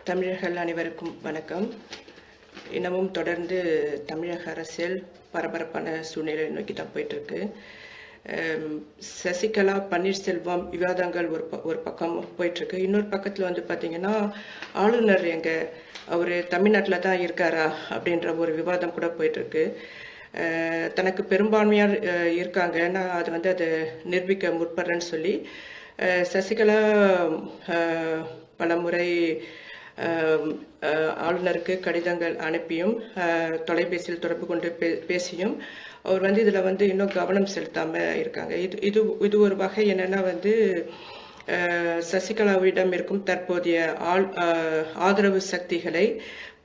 தமிழர்கள் அனைவருக்கும் வணக்கம். இன்னமும் தொடர்ந்து தமிழக அரசியல் பரபரப்பான சூழ்நிலை நோக்கி தான் போயிட்டுருக்கு. சசிகலா பன்னீர்செல்வம் விவாதங்கள் ஒரு பக்கம் போயிட்டுருக்கு. இன்னொரு பக்கத்தில் பார்த்தீங்கன்னா ஆளுநர் அவர் தமிழ்நாட்டில் தான் இருக்காரா அப்படின்ற ஒரு விவாதம் கூட போயிட்டுருக்கு. தனக்கு பெரும்பான்மையார் இருக்காங்கன்னா அது அதை நிரூபிக்க முற்படுறேன்னு சொல்லி சசிகலா பல முறை ஆளுநருக்கு கடிதங்கள் அனுப்பியும் தொலைபேசியில் தொடர்பு கொண்டு பேசியும் அவர் இதில் இன்னும் கவனம் செலுத்தாமல் இருக்காங்க. இது ஒரு வகை என்னன்னா சசிகலாவிடம் இருக்கும் தற்போதைய ஆதரவு சக்திகளை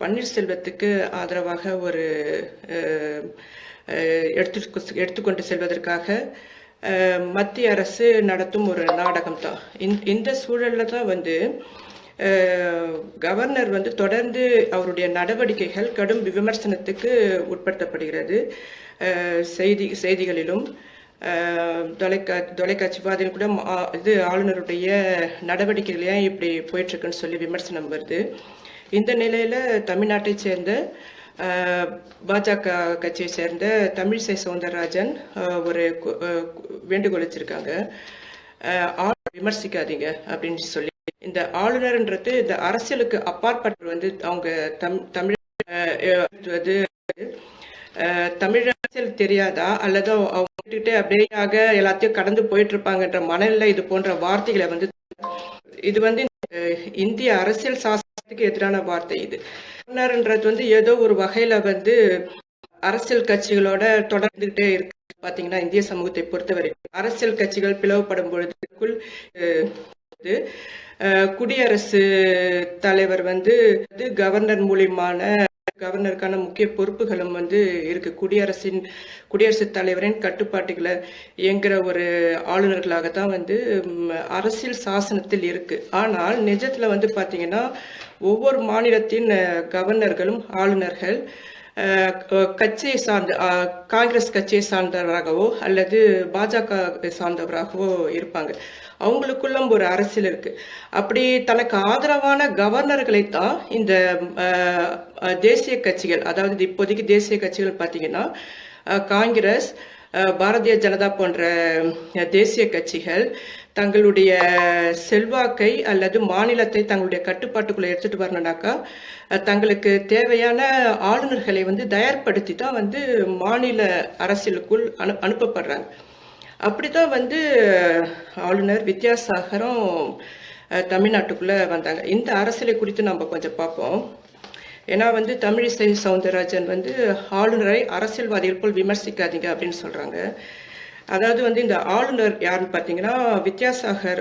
பன்னீர்செல்வத்துக்கு ஆதரவாக ஒரு எடுத்துக்கொண்டு செல்வதற்காக மத்திய அரசு நடத்தும் ஒரு நாடகம் தான். இந்த சூழல்ல தான் கவர்னர் தொடர்ந்து அவருடைய நடவடிக்கைகள் கடும் விமர்சனத்துக்கு உட்படுத்தப்படுகிறது. செய்திகளிலும் தொலைக்காட்சி வாதிலும் கூட ஆளுநருடைய நடவடிக்கைகள் ஏன் இப்படி போயிட்டு இருக்குன்னு சொல்லி விமர்சனம் வருது. இந்த நிலையில தமிழ்நாட்டை சேர்ந்த பாஜக கட்சியை சேர்ந்த தமிழிசை சவுந்தரராஜன் ஒரு வேண்டுகோள் வச்சிருக்காங்க. விமர்சிக்காதீங்க அப்படின்னு சொல்லி. இந்த ஆளுநர்ன்றது இந்த அரசியலுக்கு அப்பாற்பட்டு அவங்க தமிழ் அரசியல் தெரியாதா அல்லது அவங்க அப்படியே எல்லாத்தையும் கடந்து போயிட்டு இருப்பாங்கன்ற மனநிலை இது போன்ற வார்த்தைகளை இது இந்திய அரசியல் சாசனத்துக்கு எதிரான வார்த்தை. இது ஆளுநர்ன்றது ஏதோ ஒரு வகையில அரசியல் கட்சிகளோட தொடர்ந்துகிட்டே இருக்கு. பாத்தீங்கன்னா இந்திய சமூகத்தை பொறுத்தவரை அரசியல் கட்சிகள் பிளவுபடும் பொழுதுக்குள் குடியரசு தலைவர் கவர்னர் மூலியமான கவர்னருக்கான முக்கிய பொறுப்புகளும் இருக்கு. குடியரசுத் தலைவரின் கட்டுப்பாட்டுகளை இயங்குற ஒரு ஆளுநர்களாகத்தான் அரசியல் சாசனத்தில் இருக்கு. ஆனால் நிஜத்துல பாத்தீங்கன்னா ஒவ்வொரு மாநிலத்தின் கவர்னர்களும் ஆளுநர்கள் கட்சியை சார்ந்த காங்கிரஸ் கட்சியை சார்ந்தவராகவோ அல்லது பாஜக சார்ந்தவராகவோ இருப்பாங்க. அவங்களுக்குள்ள ஒரு அரசியல் இருக்கு. அப்படி தனக்கு ஆதரவான கவர்னர்களைத்தான் இந்த தேசிய கட்சிகள், அதாவது இப்போதைக்கு தேசிய கட்சிகள் பார்த்தீங்கன்னா காங்கிரஸ், பாரதிய ஜனதா போன்ற தேசிய கட்சிகள் தங்களுடைய செல்வாக்கை அல்லது மாநிலத்தை தங்களுடைய கட்டுப்பாட்டுக்குள்ள எடுத்துட்டு வரணும்னாக்கா தங்களுக்கு தேவையான ஆளுநர்களை தயார்படுத்தி தான் மாநில அரசியலுக்குள் அனுப்பப்படுறாங்க. அப்படித்தான் ஆளுநர் வித்யாசாகரும் தமிழ்நாட்டுக்குள்ள வந்தாங்க. இந்த அரசியலை குறித்து நம்ம கொஞ்சம் பார்ப்போம். ஏன்னா தமிழிசை சவுந்தரராஜன் ஆளுநரை அரசியல்வாதிகள் போல் விமர்சிக்காதீங்க அப்படின்னு சொல்றாங்க. அதாவது இந்த ஆளுநர் யாருன்னு பார்த்தீங்கன்னா வித்யாசாகர்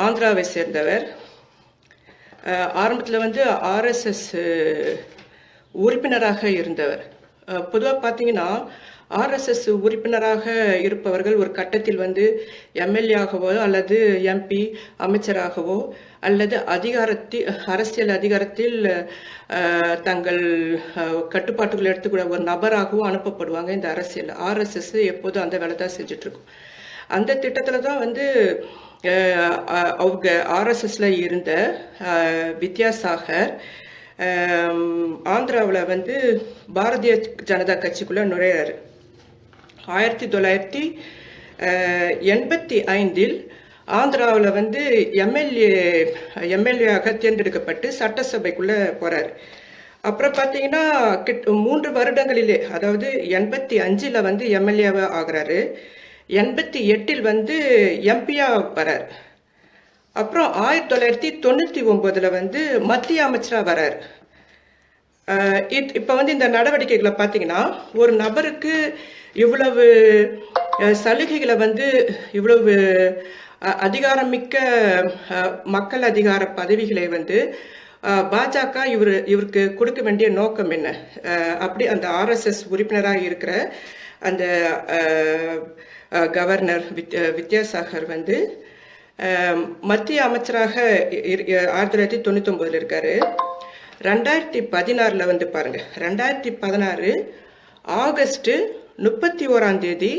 ஆந்திராவை சேர்ந்தவர். ஆரம்பத்தில் RSS உறுப்பினராக இருந்தவர். பொதுவாக பார்த்தீங்கன்னா RSS உறுப்பினராக இருப்பவர்கள் ஒரு கட்டத்தில் MLA ஆகவோ அல்லது MP அமைச்சராகவோ அல்லது அரசியல் அதிகாரத்தில் தங்கள் கட்டுப்பாட்டுகள் எடுத்துக்கூட ஒரு நபராகவும் அனுப்பப்படுவாங்க. இந்த அரசியல் RSS எப்போதும் அந்த வேலை தான் செஞ்சுட்டு இருக்கும். அந்த திட்டத்துல தான் அவங்க RSSல இருந்த வித்யாசாகர் ஆந்திராவில் பாரதிய ஜனதா கட்சிக்குள்ள நுழையாரு. 1985 ஆந்திராவில் எம்எல்ஏவாக தேர்ந்தெடுக்கப்பட்டு சட்டசபைக்குள்ள போறாரு. அப்புறம் பார்த்தீங்கன்னா 3 வருடங்களிலே, அதாவது 85 எம்எல்ஏவா ஆகுறாரு. 88 MP-யா வராரு. அப்புறம் 1999 மத்திய அமைச்சரா வராரு. இப்ப இந்த நடவடிக்கைகளை பார்த்தீங்கன்னா ஒரு நபருக்கு இவ்வளவு சலுகைகளை இவ்வளவு அதிகாரமிக்க மக்கள் அதிகார பதவிகளை பாஜக இவருக்கு கொடுக்க வேண்டிய நோக்கம் என்ன? அப்படி அந்த RSS உறுப்பினராக இருக்கிற அந்த கவர்னர் வித்யாசாகர் மத்திய அமைச்சராக 1999 இருக்காரு. 2016 பாருங்க, 2016 ஆகஸ்ட் 31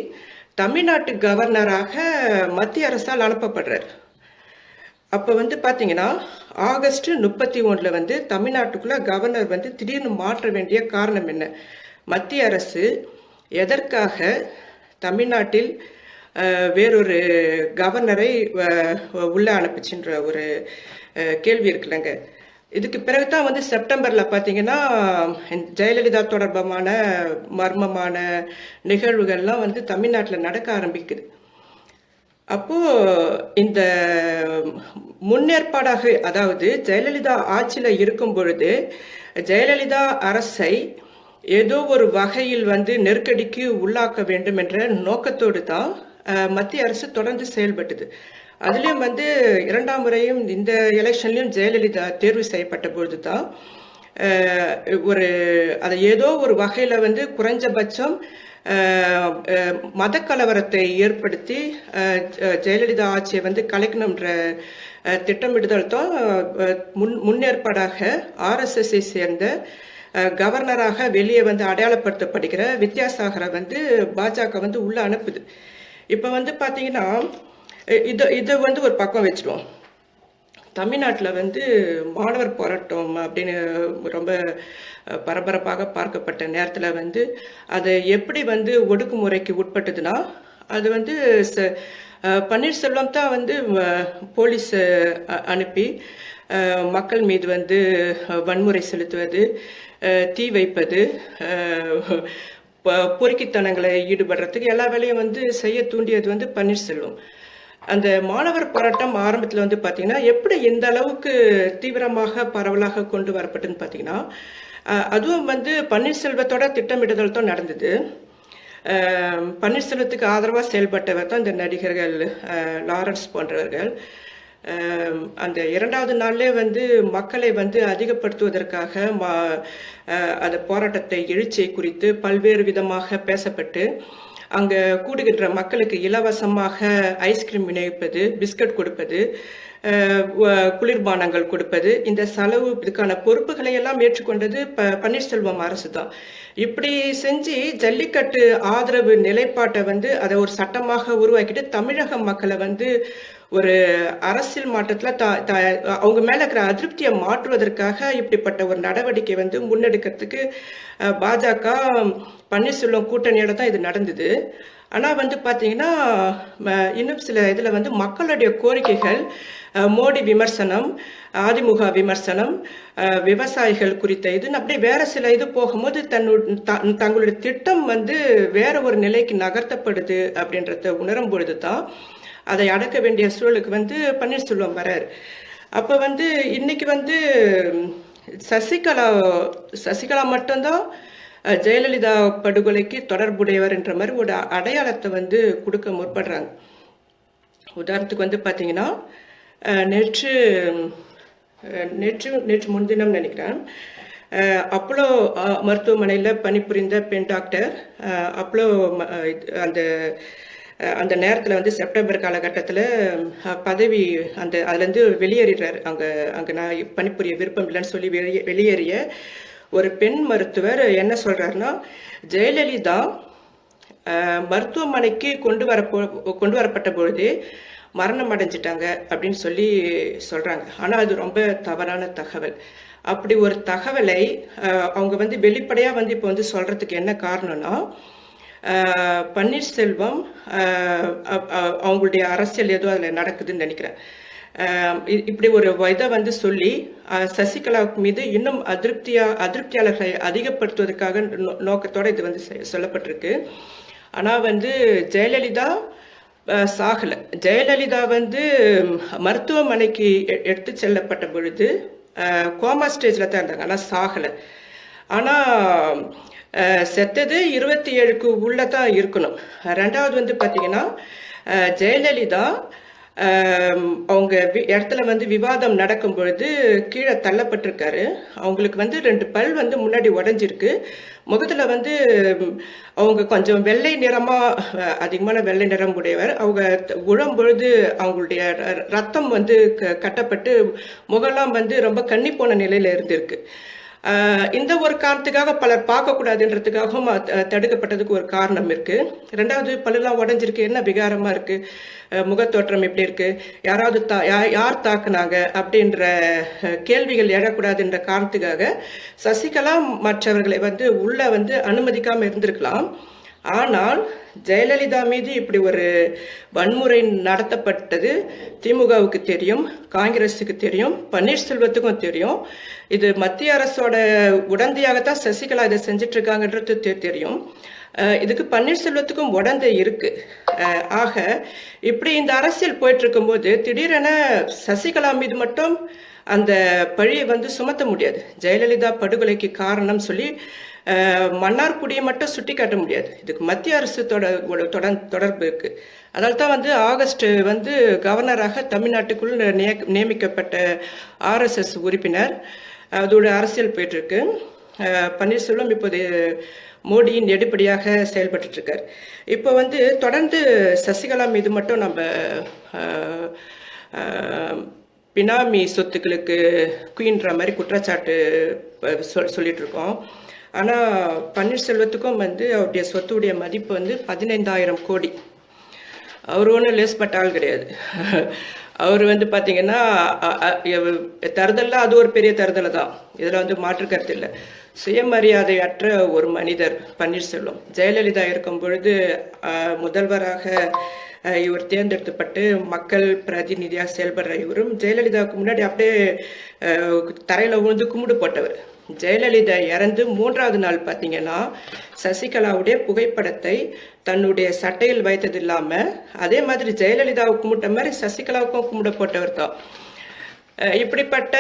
தமிழ்நாட்டு கவர்னராக மத்திய அரசால் அனுப்பப்படுறார். அப்போ வந்து பார்த்தீங்கன்னா ஆகஸ்ட் 31 வந்து தமிழ்நாட்டுக்குள்ள கவர்னர் வந்து திடீர்னு மாற்ற வேண்டிய காரணம் என்ன? மத்திய அரசு எதற்காக தமிழ்நாட்டில் வேறொரு கவர்னரை உள்ள அனுப்பிச்சுன்ற ஒரு கேள்வி இருக்குல்லங்க. இதுக்கு பிறகுதான் வந்து செப்டம்பர்ல பார்த்தீங்கன்னா ஜெயலலிதா தொடர்பான மர்மமான நிகழ்வுகள்லாம் வந்து தமிழ்நாட்டில் நடக்க ஆரம்பிக்குது. அப்போ இந்த முன்னேற்பாடாக, அதாவது ஜெயலலிதா ஆட்சியில இருக்கும் பொழுது ஜெயலலிதா அரசை ஏதோ ஒரு வகையில் வந்து நெருக்கடிக்கு உள்ளாக்க வேண்டும் என்ற நோக்கத்தோடு தான் மத்திய அரசு தொடர்ந்து செயல்பட்டது. அதுலயும் வந்து 2ஆம் முறையும் இந்த எலெக்ஷன்லயும் ஜெயலலிதா தேர்வு செய்யப்பட்ட பொழுது தான் ஒரு அதை ஏதோ ஒரு வகையில வந்து குறைஞ்சபட்சம் மத கலவரத்தை ஏற்படுத்தி ஜெயலலிதா ஆட்சியை வந்து கலைக்கணும்ன்ற திட்டமிடுதல் தான் முன்னேற்பாடாக ஆர்எஸ்எஸ்ஐ சேர்ந்த கவர்னராக வெளியே வந்து அடையாளப்படுத்தப்படுகிற வித்யாசாகரை வந்து பாஜக வந்து உள்ள அனுப்புது. இப்ப வந்து பாத்தீங்கன்னா இதை வந்து ஒரு பக்கம் வச்சிருவோம். தமிழ்நாட்டில் வந்து மாணவர் போராட்டம் அப்படின்னு ரொம்ப பரபரப்பாக பார்க்கப்பட்ட நேரத்தில் வந்து அதை எப்படி வந்து ஒடுக்குமுறைக்கு உட்பட்டதுன்னா, அது வந்து பன்னீர்செல்வம் தான் வந்து போலீஸ் அனுப்பி மக்கள் மீது வந்து வன்முறை செலுத்துவது, தீ வைப்பது, பொறுக்கித்தனங்களை ஈடுபடுறதுக்கு எல்லா வேலையும் வந்து செய்ய தூண்டியது வந்து பன்னீர்செல்வம். அந்த மாணவர் போராட்டம் ஆரம்பத்தில் வந்து பார்த்தீங்கன்னா எப்படி இந்த அளவுக்கு தீவிரமாக பரவலாக கொண்டு வரப்பட்டுன்னு பார்த்தீங்கன்னா, அதுவும் வந்து பன்னீர்செல்வத்தோட திட்டமிடுதல் தான் நடந்தது. பன்னீர்செல்வத்துக்கு ஆதரவாக செயல்பட்டவர் தான் இந்த நடிகர்கள் லாரன்ஸ் போன்றவர்கள். அந்த 2வது நாள்லே வந்து மக்களை வந்து அதிகப்படுத்துவதற்காக அந்த போராட்டத்தை எழுச்சியை குறித்து பல்வேறு விதமாக பேசப்பட்டு அங்க கூடுகின்ற மக்களுக்கு இலவசமாக ஐஸ்கிரீம் விநியோகிப்பது, பிஸ்கட் கொடுப்பது, குளிர்பானங்கள் கொடுப்பது, இந்த செலவு இதுக்கான பொறுப்புகளை எல்லாம் ஏற்றுக்கொண்டது பன்னீர்செல்வம் அரசு தான். இப்படி செஞ்சு ஜல்லிக்கட்டு ஆதரவு நிலைப்பாட்டை வந்து அதை ஒரு சட்டமாக உருவாக்கிட்டு தமிழக மக்களை வந்து ஒரு அரசியல் மாற்றத்துல அவங்க மேல இருக்கிற அதிருப்தியை மாற்றுவதற்காக இப்படிப்பட்ட ஒரு நடவடிக்கை வந்து முன்னெடுக்கிறதுக்கு பாஜக பன்னீர்செல்வம் கூட்டணியோட தான் இது நடந்தது. ஆனா வந்து பாத்தீங்கன்னா இன்னும் சில இதுல வந்து மக்களுடைய கோரிக்கைகள், மோடி விமர்சனம், அதிமுக விமர்சனம், விவசாயிகள் குறித்த இது அப்படியே வேற சில இது போகும்போது தங்களுடைய திட்டம் வந்து வேற ஒரு நிலைக்கு நகர்த்தப்படுது அப்படின்றத உணரும் பொழுதுதான் அதை அடக்க வேண்டிய சூழலுக்கு வந்து பன்னீர்செல்வம் வராரு. அப்ப வந்து இன்னைக்கு வந்து சசிகலா மட்டும்தான் ஜெயலலிதா படுகொலைக்கு தொடர்புடையவர் என்ற மாதிரி ஒரு அடையாளத்தை வந்து கொடுக்க முற்படுறாங்க. உதாரணத்துக்கு வந்து பாத்தீங்கன்னா நேற்று முன்தினம் நினைக்கிறேன், அப்போலோ மருத்துவமனையில் பணிபுரிந்த பெண் டாக்டர் அப்போலோ அந்த நேரத்தில் வந்து செப்டம்பர் காலகட்டத்தில் பதவி அதுலேருந்து வெளியேறாரு. அங்கே நான் பணிபுரிய விருப்பம் இல்லைன்னு சொல்லி வெளியேறிய ஒரு பெண் மருத்துவர் என்ன சொல்றாருன்னா, ஜெயலலிதா மருத்துவமனைக்கு கொண்டு வரப்பட்ட பொழுது மரணம் அடைஞ்சிட்டாங்க அப்படின்னு சொல்லி சொல்றாங்க. ஆனா அது ரொம்ப தவறான தகவல். அப்படி ஒரு தகவலை அவங்க வந்து வெளிப்படையா வந்து இப்போ வந்து சொல்றதுக்கு என்ன காரணம்னா, பன்னீர்செல்வம் அவங்களுடைய அரசியல் ஏதோ அதுல நடக்குதுன்னு நினைக்கிறேன். இப்படி ஒரு இதை வந்து சொல்லி சசிகலா மீது இன்னும் அதிருப்தியாளர்களை அதிகப்படுத்துவதற்காக நோக்கத்தோட இது வந்து சொல்லப்பட்டிருக்கு. ஆனா வந்து ஜெயலலிதா சாகல. ஜெயலலிதா வந்து மருத்துவமனைக்கு எடுத்து செல்லப்பட்ட பொழுது கோமா ஸ்டேஜ்ல தான் இருந்தாங்க, ஆனா சாகல. ஆனா செத்தது 27க்கு உள்ளதான் இருக்கணும். 2வது வந்து பாத்தீங்கன்னா ஜெயலலிதா அவங்க இடத்துல வந்து விவாதம் நடக்கும் பொழுது கீழே தள்ளப்பட்டிருக்காரு. அவங்களுக்கு வந்து 2 பல் வந்து முன்னாடி உடைஞ்சிருக்கு. முகத்துல வந்து அவங்க கொஞ்சம் வெள்ளை நிறமா, அதிகமான வெள்ளை நிறம் உடையவர். அவங்க உழும் பொழுது அவங்களுடைய ரத்தம் வந்து கட்டப்பட்டு முகம்லாம் வந்து ரொம்ப கண்ணி போன நிலையில இருந்திருக்கு. இந்த ஒரு காரணத்துக்காக பலர் பார்க்கக்கூடாதுன்றதுக்காகவும் தடுக்கப்பட்டதுக்கு ஒரு காரணம் இருக்கு. ரெண்டாவது, பல்லெல்லாம் உடஞ்சிருக்கு, என்ன விகாரமா இருக்கு, முகத்தோற்றம் எப்படி இருக்கு, யாராவது யார் தாக்குனாங்க அப்படின்ற கேள்விகள் எழக்கூடாதுன்ற காரணத்துக்காக சசிகலா மற்றவர்களை வந்து உள்ள வந்து அனுமதிக்காம இருந்திருக்கலாம். ஆனால் ஜெயலலிதா மீது இப்படி ஒரு வன்முறை நடத்தப்பட்டது திமுகவுக்கு தெரியும், காங்கிரஸுக்கு தெரியும், பன்னீர்செல்வத்துக்கும் தெரியும். இது மத்திய அரசோட உடந்தையாகத்தான் சசிகலா இதை செஞ்சிட்டு இருக்காங்கன்றது தெரியும். இதுக்கு பன்னீர்செல்வத்துக்கும் உடந்தை இருக்கு. ஆக இப்படி இந்த அரசியல் போயிட்டு இருக்கும்போது திடீரென சசிகலா மீது மட்டும் அந்த பழியை வந்து சுமத்த முடியாது. ஜெயலலிதா படுகொலைக்கு காரணம் சொல்லி மன்னார்குடியை மட்டும் சுட்டி காட்ட முடியாது. இதுக்கு மத்திய அரசு தொடர்பு இருக்கு. அதனால தான் வந்து ஆகஸ்ட் வந்து கவர்னராக தமிழ்நாட்டுக்குள் நியமிக்கப்பட்ட RSS உறுப்பினர், அதோட அரசியல் போயிட்டு இருக்கு. பன்னீர்செல்வம் இப்போது மோடியின் நெடுப்படியாக செயல்பட்டு இருக்கார். இப்போ வந்து தொடர்ந்து சசிகலா மீது மட்டும் நம்ம பினாமி சொத்துக்களுக்கு குயின்ற மாதிரி குற்றச்சாட்டு சொல்லிட்டு இருக்கோம். ஆனால் பன்னீர்செல்வத்துக்கும் வந்து அவருடைய சொத்துடைய மதிப்பு வந்து 15,000 கோடி. அவர் ஒன்றும் லேஸ்பட்ட ஆள் கிடையாது. அவர் வந்து பார்த்தீங்கன்னா தருதல்ல அது ஒரு பெரிய தருதலை தான், இதில் வந்து மாற்று கருத்து இல்லை. சுயமரியாதையற்ற ஒரு மனிதர் பன்னீர்செல்வம். ஜெயலலிதா இருக்கும் பொழுது முதல்வராக இவர் தேர்ந்தெடுக்கப்பட்டு மக்கள் பிரதிநிதியாக செயல்படுற இவரும் ஜெயலலிதாவுக்கு முன்னாடி அப்படியே தரையில் விழுந்து கும்பிடு போட்டவர். ஜெயலலிதா இறந்து 3வது நாள் பார்த்தீங்கன்னா சசிகலாவுடைய புகைப்படத்தை தன்னுடைய சட்டையில் வைத்தது இல்லாமல் அதே மாதிரி ஜெயலலிதாவை கும்பிட்ட மாதிரி சசிகலாவுக்கும் கும்பிட போட்டவர் தான். இப்படிப்பட்ட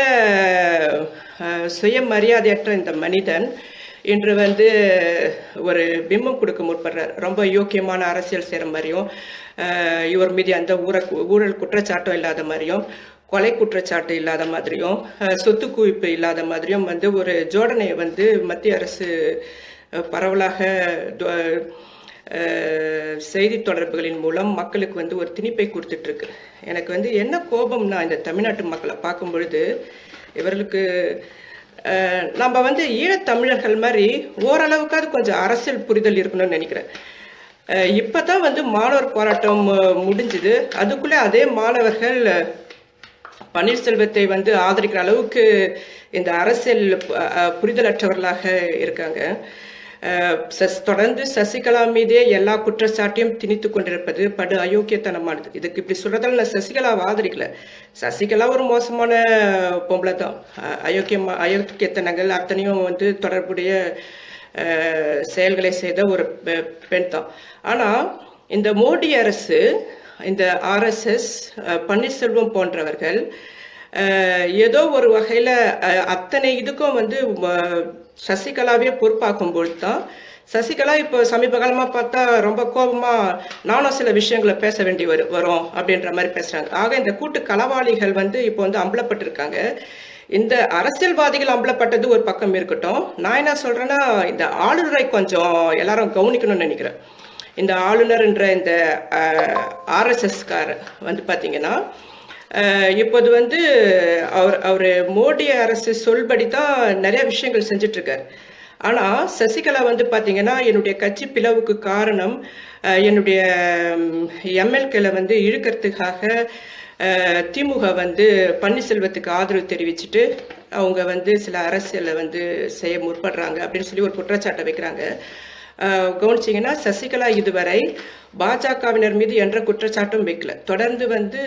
சுயமரியாதையற்ற இந்த மனிதன் இன்று வந்து ஒரு பிம்பம் கொடுக்க முற்படுறார். ரொம்ப யோக்கியமான அரசியல் செய்கிற மாதிரியும், இவர் மீது அந்த ஊழல் குற்றச்சாட்டும் இல்லாத மாதிரியும், கொலை குற்றச்சாட்டு இல்லாத மாதிரியும், சொத்து குவிப்பு இல்லாத மாதிரியும் வந்து ஒரு ஜோடனையை வந்து மத்திய அரசு பரவலாக செய்தி தொடர்புகளின் மூலம் மக்களுக்கு வந்து ஒரு திணிப்பை கொடுத்துட்டு இருக்கு. எனக்கு வந்து என்ன கோபம்னா, இந்த தமிழ்நாட்டு மக்களை பார்க்கும் பொழுது இவர்களுக்கு நம்ம வந்து ஈழத்தமிழர்கள் மாதிரி ஓரளவுக்காவது கொஞ்சம் அரசியல் புரிதல் இருக்கணும்னு நினைக்கிறேன். இப்பதான் வந்து மாணவர் போராட்டம் முடிஞ்சுது. அதுக்குள்ளே அதே மாணவர்கள் பன்னீர்செல்வத்தை வந்து ஆதரிக்கிற அளவுக்கு இந்த அரசியல் புரிதலற்றவர்களாக இருக்காங்க. தொடர்ந்து சசிகலா மீதே எல்லா குற்றச்சாட்டையும் திணித்து கொண்டிருப்பது படு அயோக்கியத்தனமானது. இதுக்கு இப்படி சொல்றதால நான் சசிகலாவை ஆதரிக்கல. சசிகலா ஒரு மோசமான பொம்பளை தான். அயோக்கியத்தனங்கள் அத்தனையும் வந்து தொடர்புடைய செயல்களை செய்த ஒரு பெண் தான். ஆனா இந்த மோடி அரசு, இந்த RSS, பன்னீர்செல்வம் போன்றவர்கள் ஏதோ ஒரு வகையில அத்தனை இதுக்கும் வந்து சசிகலாவே பொறுப்பாக்கும் பொழுது தான் சசிகலா இப்போ சமீப காலமா பார்த்தா ரொம்ப கோபமா நானும் சில விஷயங்களை பேச வேண்டி வரும் அப்படின்ற மாதிரி பேசுறாங்க. ஆக இந்த கூட்டு களவாளிகள் வந்து இப்போ வந்து அம்பலப்பட்டிருக்காங்க. இந்த அரசியல்வாதிகள் அம்பலப்பட்டது ஒரு பக்கம் இருக்கட்டும், நான் என்ன சொல்றேன்னா இந்த ஆளுநரை கொஞ்சம் எல்லாரும் கவனிக்கணும்னு நினைக்கிறேன். இந்த ஆளுநர்ன்ற இந்த RSSகாரர் வந்து பார்த்தீங்கன்னா இப்போது வந்து அவர் மோடி அரசு சொல்படி தான் நிறைய விஷயங்கள் செஞ்சுட்டு இருக்காரு. ஆனால் சசிகலா வந்து பார்த்தீங்கன்னா என்னுடைய கட்சி பிளவுக்கு காரணம் என்னுடைய MLKல வந்து இழுக்கிறதுக்காக திமுக வந்து பன்னீர்செல்வத்துக்கு ஆதரவு தெரிவிச்சுட்டு அவங்க வந்து சில அரசியலை வந்து செய்ய முற்படுறாங்க அப்படின்னு சொல்லி ஒரு குற்றச்சாட்டை வைக்கிறாங்க. கவனிச்சிங்கன்னா சசிகலா இதுவரை பாஜகவினர் மீது என்ற குற்றச்சாட்டும் வைக்கல. தொடர்ந்து வந்து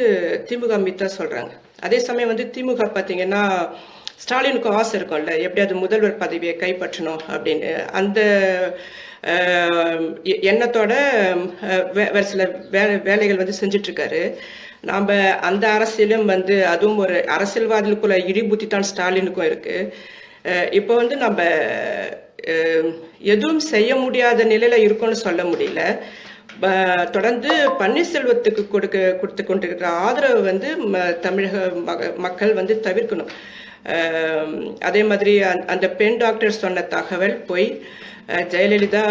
திமுக மீது தான் சொல்றாங்க. அதே சமயம் வந்து திமுக பார்த்தீங்கன்னா ஸ்டாலினுக்கு ஆசை இருக்கும்ல, எப்படியாவது முதல்வர் பதவியை கைப்பற்றணும் அப்படின்னு. அந்த எண்ணத்தோட வேறு சில வேலைகள் வந்து செஞ்சுட்டு இருக்காரு. நாம் அந்த அரசியலும் வந்து அதுவும் ஒரு அரசியல்வாதிகளுக்குள்ள இடிபுத்தி தான் ஸ்டாலினுக்கும் இருக்கு. இப்போ வந்து நம்ம எதுவும் செய்ய முடியாத நிலையில இருக்கும்னு சொல்ல முடியல. தொடர்ந்து பன்னீர்செல்வத்துக்கு கொடுத்து கொண்டிருக்கிற ஆதரவு வந்து தமிழக மக்கள் வந்து தவிர்க்கணும். அதே மாதிரி அந்த பெண் டாக்டர் சொன்ன தகவல் போய் ஜெயலலிதா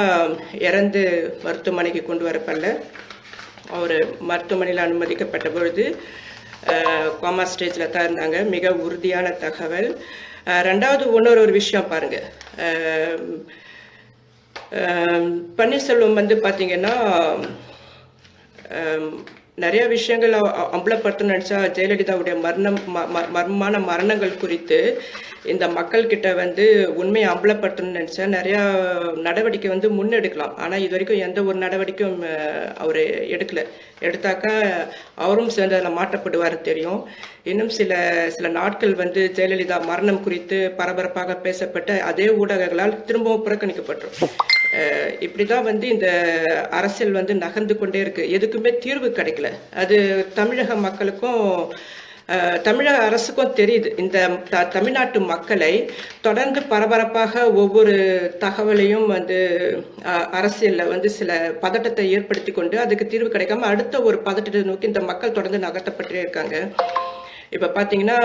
இறந்து மருத்துவமனைக்கு கொண்டு வரப்படல. அவர் மருத்துவமனையில் அனுமதிக்கப்பட்ட பொழுது கோமா ஸ்டேஜில் தான் இருந்தாங்க. மிக உறுதியான தகவல். ரெண்டாவது இன்னொரு விஷயம் பாருங்க. பன்னீர்செல்வம் வந்து பார்த்தீங்கன்னா நிறைய விஷயங்கள் அம்பலப்படுத்தணும்னு நினச்சா ஜெயலலிதாவுடைய மர்மமான மரணங்கள் குறித்து இந்த மக்கள்கிட்ட வந்து உண்மையை அம்பலப்படுத்தணும்னு நினச்சா நிறையா நடவடிக்கை வந்து முன்னெடுக்கலாம். ஆனால் இது வரைக்கும் எந்த ஒரு நடவடிக்கையும் அவர் எடுத்தாக்கா அவரும் சேர்ந்து அதில் மாற்றப்படுவார்னு தெரியும். இன்னும் சில நாட்கள் வந்து ஜெயலலிதா மரணம் குறித்து பரபரப்பாக பேசப்பட்ட அதே ஊடகங்களால் திரும்பவும் புறக்கணிக்கப்பட்டோம். இப்படிதான் வந்து இந்த அரசியல் வந்து நகர்ந்து கொண்டே இருக்கு. எதுக்குமே தீர்வு கிடைக்கல. அது தமிழக மக்களுக்கும் தமிழக அரசுக்கும் தெரியுது. இந்த தமிழ்நாட்டு மக்களை தொடர்ந்து பரபரப்பாக ஒவ்வொரு தகவலையும் வந்து அரசியல்ல வந்து சில பதட்டத்தை ஏற்படுத்தி கொண்டு அதுக்கு தீர்வு கிடைக்காம அடுத்த ஒரு பதட்டத்தை நோக்கி இந்த மக்கள் தொடர்ந்து நகர்த்தப்பட்டே இருக்காங்க. இப்ப பாத்தீங்கன்னா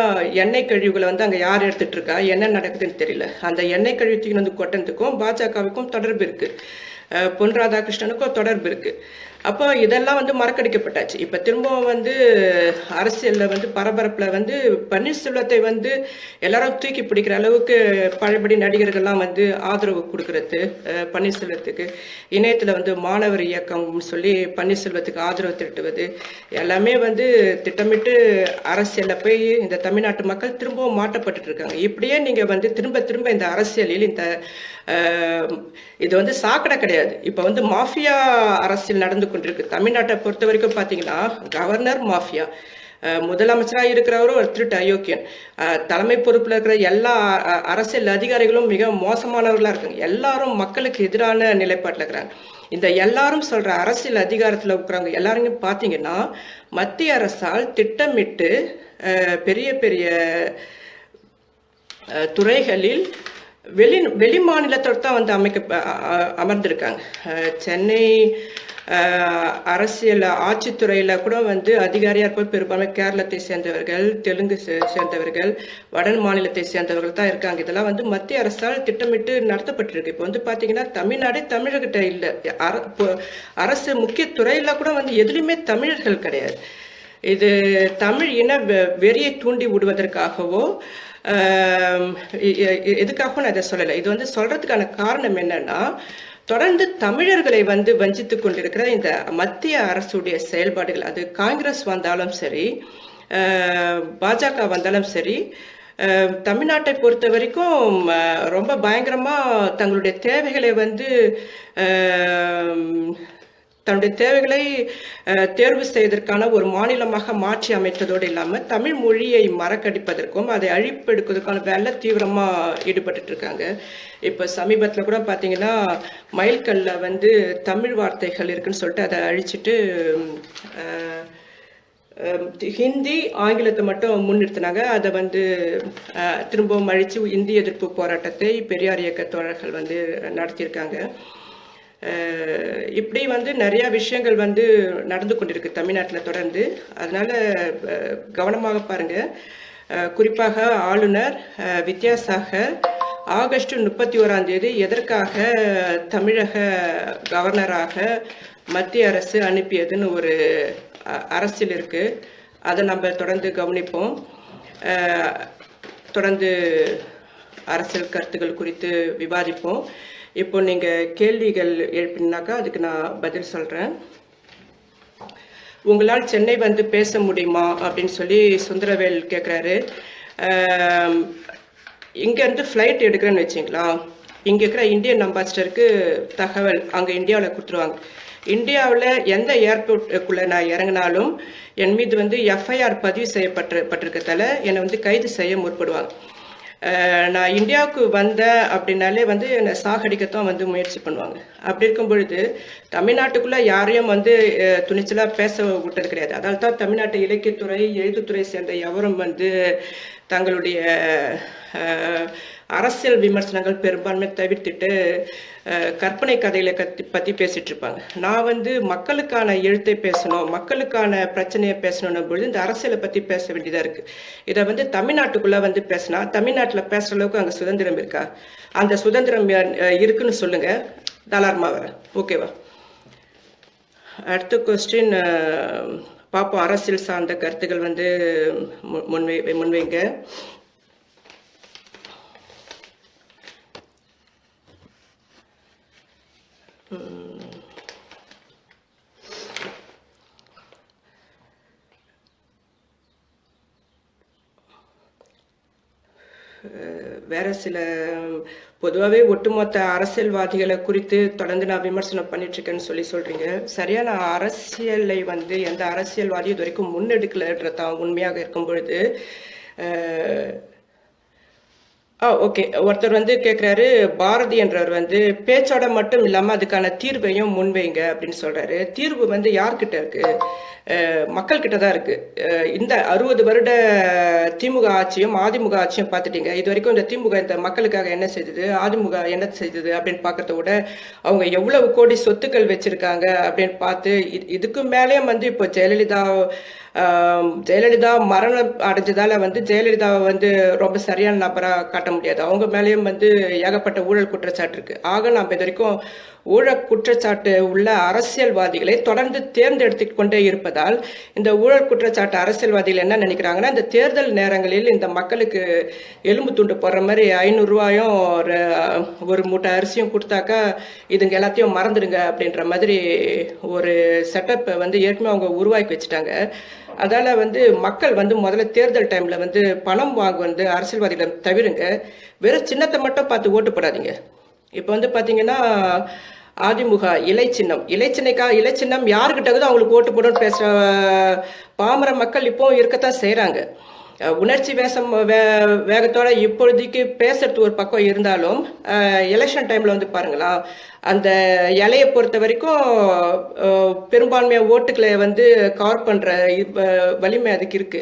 எண்ணெய் கழிவுகளை வந்து அங்க யார் எடுத்துட்டு இருக்கா, என்ன நடக்குதுன்னு தெரியல. அந்த எண்ணெய் கழிவுக்கு வந்து கொட்டத்துக்கும் பாஜகவுக்கும் தொடர்பு இருக்கு, பொன் ராதாகிருஷ்ணனுக்கும் தொடர்பு இருக்கு. அப்போ இதெல்லாம் வந்து மறக்கடிக்கப்பட்டாச்சு. இப்ப திரும்பவும் வந்து அரசியல்ல வந்து பரபரப்புல வந்து பன்னீர்செல்வத்தை வந்து எல்லாரும் தூக்கி பிடிக்கிற அளவுக்கு பழையபடி நடிகர்கள்லாம் வந்து ஆதரவு கொடுக்கறது பன்னீர்செல்வத்துக்கு, இணையத்துல வந்து மாணவர் இயக்கம் சொல்லி பன்னீர்செல்வத்துக்கு ஆதரவு திரட்டுவது எல்லாமே வந்து திட்டமிட்டு அரசியல்ல போய் இந்த தமிழ்நாட்டு மக்கள் திரும்பவும் மாட்டப்பட்டு இருக்காங்க. இப்படியே நீங்க வந்து திரும்ப திரும்ப இந்த அரசியலில் இந்த இது வந்து சாக்கடை கிடையாது. இப்ப வந்து மாஃபியா அரசியல் நடந்து கொண்டிருக்கு. தமிழ்நாட்டை பொறுத்த வரைக்கும் பாத்தீங்கன்னா கவர்னர் மாஃபியா, முதலமைச்சராக இருக்கிறவரும் ஒரு திருட்டு அயோக்கியன், தலைமை பொறுப்புல இருக்கிற எல்லா அரசியல் அதிகாரிகளும் மிக மோசமானவர்களா இருக்காங்க. எல்லாரும் மக்களுக்கு எதிரான நிலைப்பாட்டில் இருக்கிறாங்க. இந்த எல்லாரும் சொல்ற அரசியல் அதிகாரத்தில் இருக்கிறவங்க எல்லாரும் பாத்தீங்கன்னா மத்திய அரசால் திட்டமிட்டு பெரிய பெரிய துறைகளில் வெளி மாநிலத்தோடு தான் வந்து அமர்ந்திருக்காங்க. சென்னை அரசியல் ஆட்சித்துறையில கூட வந்து அதிகாரியா இருப்பது பெரும்பான்மை கேரளத்தை சேர்ந்தவர்கள், தெலுங்கு சேர்ந்தவர்கள், வட மாநிலத்தை சேர்ந்தவர்கள் தான் இருக்காங்க. இதெல்லாம் வந்து மத்திய அரசால் திட்டமிட்டு நடத்தப்பட்டிருக்கு. இப்போ வந்து பாத்தீங்கன்னா தமிழ்நாடு தமிழர்கிட்ட இல்லை. அரசு முக்கிய துறையில கூட வந்து எதுலையுமே தமிழர்கள் கிடையாது. இது தமிழ் இன வெறியை தூண்டி விடுவதற்காகவோ எதுக்காகவும் நான் இதை சொல்லலை. இது வந்து சொல்றதுக்கான காரணம் என்னன்னா, தொடர்ந்து தமிழர்களை வந்து வஞ்சித்துக் கொண்டிருக்கிற இந்த மத்திய அரசுடைய செயல்பாடுகள், அது காங்கிரஸ் வந்தாலும் சரி பாஜக வந்தாலும் சரி, தமிழ்நாட்டை பொறுத்த வரைக்கும் ரொம்ப பயங்கரமா தங்களுடைய தேவைகளை வந்து தன்னுடைய தேவைகளை தேர்வு செய்வதற்கான ஒரு மாநிலமாக மாற்றி அமைத்ததோடு இல்லாமல் தமிழ் மொழியை மறக்கடிப்பதற்கும் அதை அழிப்பெடுக்கிறதுக்கான வேலை தீவிரமா ஈடுபட்டு இருக்காங்க. இப்ப சமீபத்துல கூட பாத்தீங்கன்னா மைல்கல்ல வந்து தமிழ் வார்த்தைகள் இருக்குன்னு சொல்லிட்டு அதை அழிச்சிட்டு ஹிந்தி ஆங்கிலத்தை மட்டும் முன்னிறுத்தினாங்க. அதை வந்து திரும்பவும் அழிச்சு இந்திய எதிர்ப்பு போராட்டத்தை பெரியார் இயக்க தோழர்கள் வந்து நடத்தியிருக்காங்க. இப்படி வந்து நிறைய விஷயங்கள் வந்து நடந்து கொண்டிருக்கு தமிழ்நாட்டில் தொடர்ந்து. அதனால கவனமாக பாருங்க. குறிப்பாக ஆளுநர் வித்யாசாகர் ஆகஸ்ட் 31 எதற்காக தமிழக கவர்னராக மத்திய அரசு அனுப்பியதுன்னு ஒரு அரசியல் இருக்கு. அதை நம்ம தொடர்ந்து கவனிப்போம். தொடர்ந்து அரசியல் கருத்துக்கள் குறித்து விவாதிப்போம். இப்போ நீங்க கேள்விகள் எழுப்பினாக்கா அதுக்கு நான் பதில் சொல்றேன். உங்களால் சென்னை வந்து பேச முடியுமா அப்படின்னு சொல்லி சுந்தரவேல் கேட்குறாரு. இங்கேருந்து ஃப்ளைட் எடுக்கிறேன்னு வச்சிங்களா, இங்கே இருக்கிற இந்தியன் அம்பாசிடருக்கு தகவல் அங்கே இந்தியாவில் கொடுத்துருவாங்க. இந்தியாவில் எந்த ஏர்போர்ட்டுக்குள்ளே நான் இறங்கினாலும் என் மீது வந்து எஃப்ஐஆர் பதிவு செய்யப்பட்டிருக்கதால என்னை வந்து கைது செய்ய முற்படுவாங்க. நான் இந்தியாவுக்கு வந்தேன் அப்படின்னாலே வந்து என்னை சாகடிக்கத்தான் வந்து முயற்சி பண்ணுவாங்க. அப்படி இருக்கும் பொழுது தமிழ்நாட்டுக்குள்ள யாரையும் வந்து துணிச்சலா பேச விட்டது கிடையாது. அதால் தான் தமிழ்நாட்டு இலக்கியத்துறை எழுத்துத்துறை சேர்ந்த எவரும் வந்து தங்களுடைய அரசியல் விமர்சனங்கள் பெரும்பான்மை தவிர்த்துட்டு கற்பனை கதைகளை பத்தி பேசிட்டு இருப்பாங்க. நான் வந்து மக்களுக்கான எழுத்தை பேசணும், மக்களுக்கான பிரச்சனையை பேசணும் பொழுது இந்த அரசியலை பத்தி பேச வேண்டியதா இருக்கு. இதை வந்து தமிழ்நாட்டுக்குள்ள வந்து பேசினா தமிழ்நாட்டுல பேசுற அளவுக்கு அங்க சுதந்திரம் இருக்கா? அந்த சுதந்திரம் இருக்குன்னு சொல்லுங்க, தாராளமா வரேன். ஓகேவா? அடுத்த கொஸ்டின், பார்ப்போம். அரசியல் சார்ந்த கருத்துக்கள் வந்து முன்வைங்க. வேற சில பொதுவாகவே ஒட்டுமொத்த அரசியல்வாதிகளை குறித்து தொடர்ந்து நான் விமர்சனம் பண்ணிட்டு இருக்கேன்னு சொல்றீங்க. சரியான அரசியலை வந்து எந்த அரசியல்வாதியும் இது வரைக்கும் முன்னெடுக்கலன்றதான் உண்மையாக இருக்கும் பொழுது ஓகே, ஒருத்தர் வந்து கேட்குறாரு, பாரதி என்றவர் வந்து பேச்சோட மட்டும் இல்லாமல் அதுக்கான தீர்வையும் முன்வைங்க அப்படின்னு சொல்றாரு. தீர்வு வந்து யார்கிட்ட இருக்கு? மக்கள் கிட்ட தான் இருக்கு. இந்த 60 வருட திமுக ஆட்சியும் அதிமுக ஆட்சியும் பார்த்துட்டீங்க. இது வரைக்கும் இந்த திமுக இந்த மக்களுக்காக என்ன செய்தது, அதிமுக என்ன செய்தது அப்படின்னு பார்க்கறத விட அவங்க எவ்வளவு கோடி சொத்துக்கள் வச்சிருக்காங்க அப்படின்னு பார்த்து இதுக்கு மேலேயும் வந்து இப்போ ஜெயலலிதா மரணம் அடைஞ்சதால வந்து ஜெயலலிதாவை வந்து ரொம்ப சரியான நபரா காட்ட முடியாது. அவங்க மேலேயும் வந்து ஏகப்பட்ட ஊழல் குற்றச்சாட்டு இருக்கு. ஆக நம்ம இது வரைக்கும் ஊழல் குற்றச்சாட்டு உள்ள அரசியல்வாதிகளை தொடர்ந்து தேர்ந்தெடுத்து கொண்டே இருப்பதால் இந்த ஊழல் குற்றச்சாட்டு அரசியல்வாதிகள் என்ன நினைக்கிறாங்கன்னா, இந்த தேர்தல் நேரங்களில் இந்த மக்களுக்கு எலும்பு துண்டு போடுற மாதிரி 500 ரூபாயும் ஒரு மூட்டை அரிசியும் கொடுத்தாக்கா இதுங்க எல்லாத்தையும் மறந்துடுங்க அப்படின்ற மாதிரி ஒரு செட்டப்பை வந்து ஏற்கனவே அவங்க உருவாக்கி வச்சுட்டாங்க. அதால வந்து மக்கள் வந்து முதல்ல தேர்தல் டைம்ல வந்து பணம் வாங்க வந்து அரசியல்வாதிகளை தவிருங்க. வெறும் சின்னத்தை மட்டும் பார்த்து ஓட்டு போடாதீங்க. இப்போ வந்து பாத்தீங்கன்னா அதிமுக இலைச்சின்னம் யாருக்கிட்ட அவங்களுக்கு ஓட்டு போடணும்னு பேசுற பாமர மக்கள் இப்போ இருக்கத்தான் செய்யறாங்க. உணர்ச்சி வேகத்தோட இப்பொழுதைக்கு பேசுறது ஒரு பக்கம் இருந்தாலும் எலெக்ஷன் டைம்ல வந்து பாருங்களா, அந்த இலையை பொறுத்த வரைக்கும் பெரும்பான்மையா ஓட்டுக்களை வந்து கவர் பண்ற வலிமை அதுக்கு இருக்கு.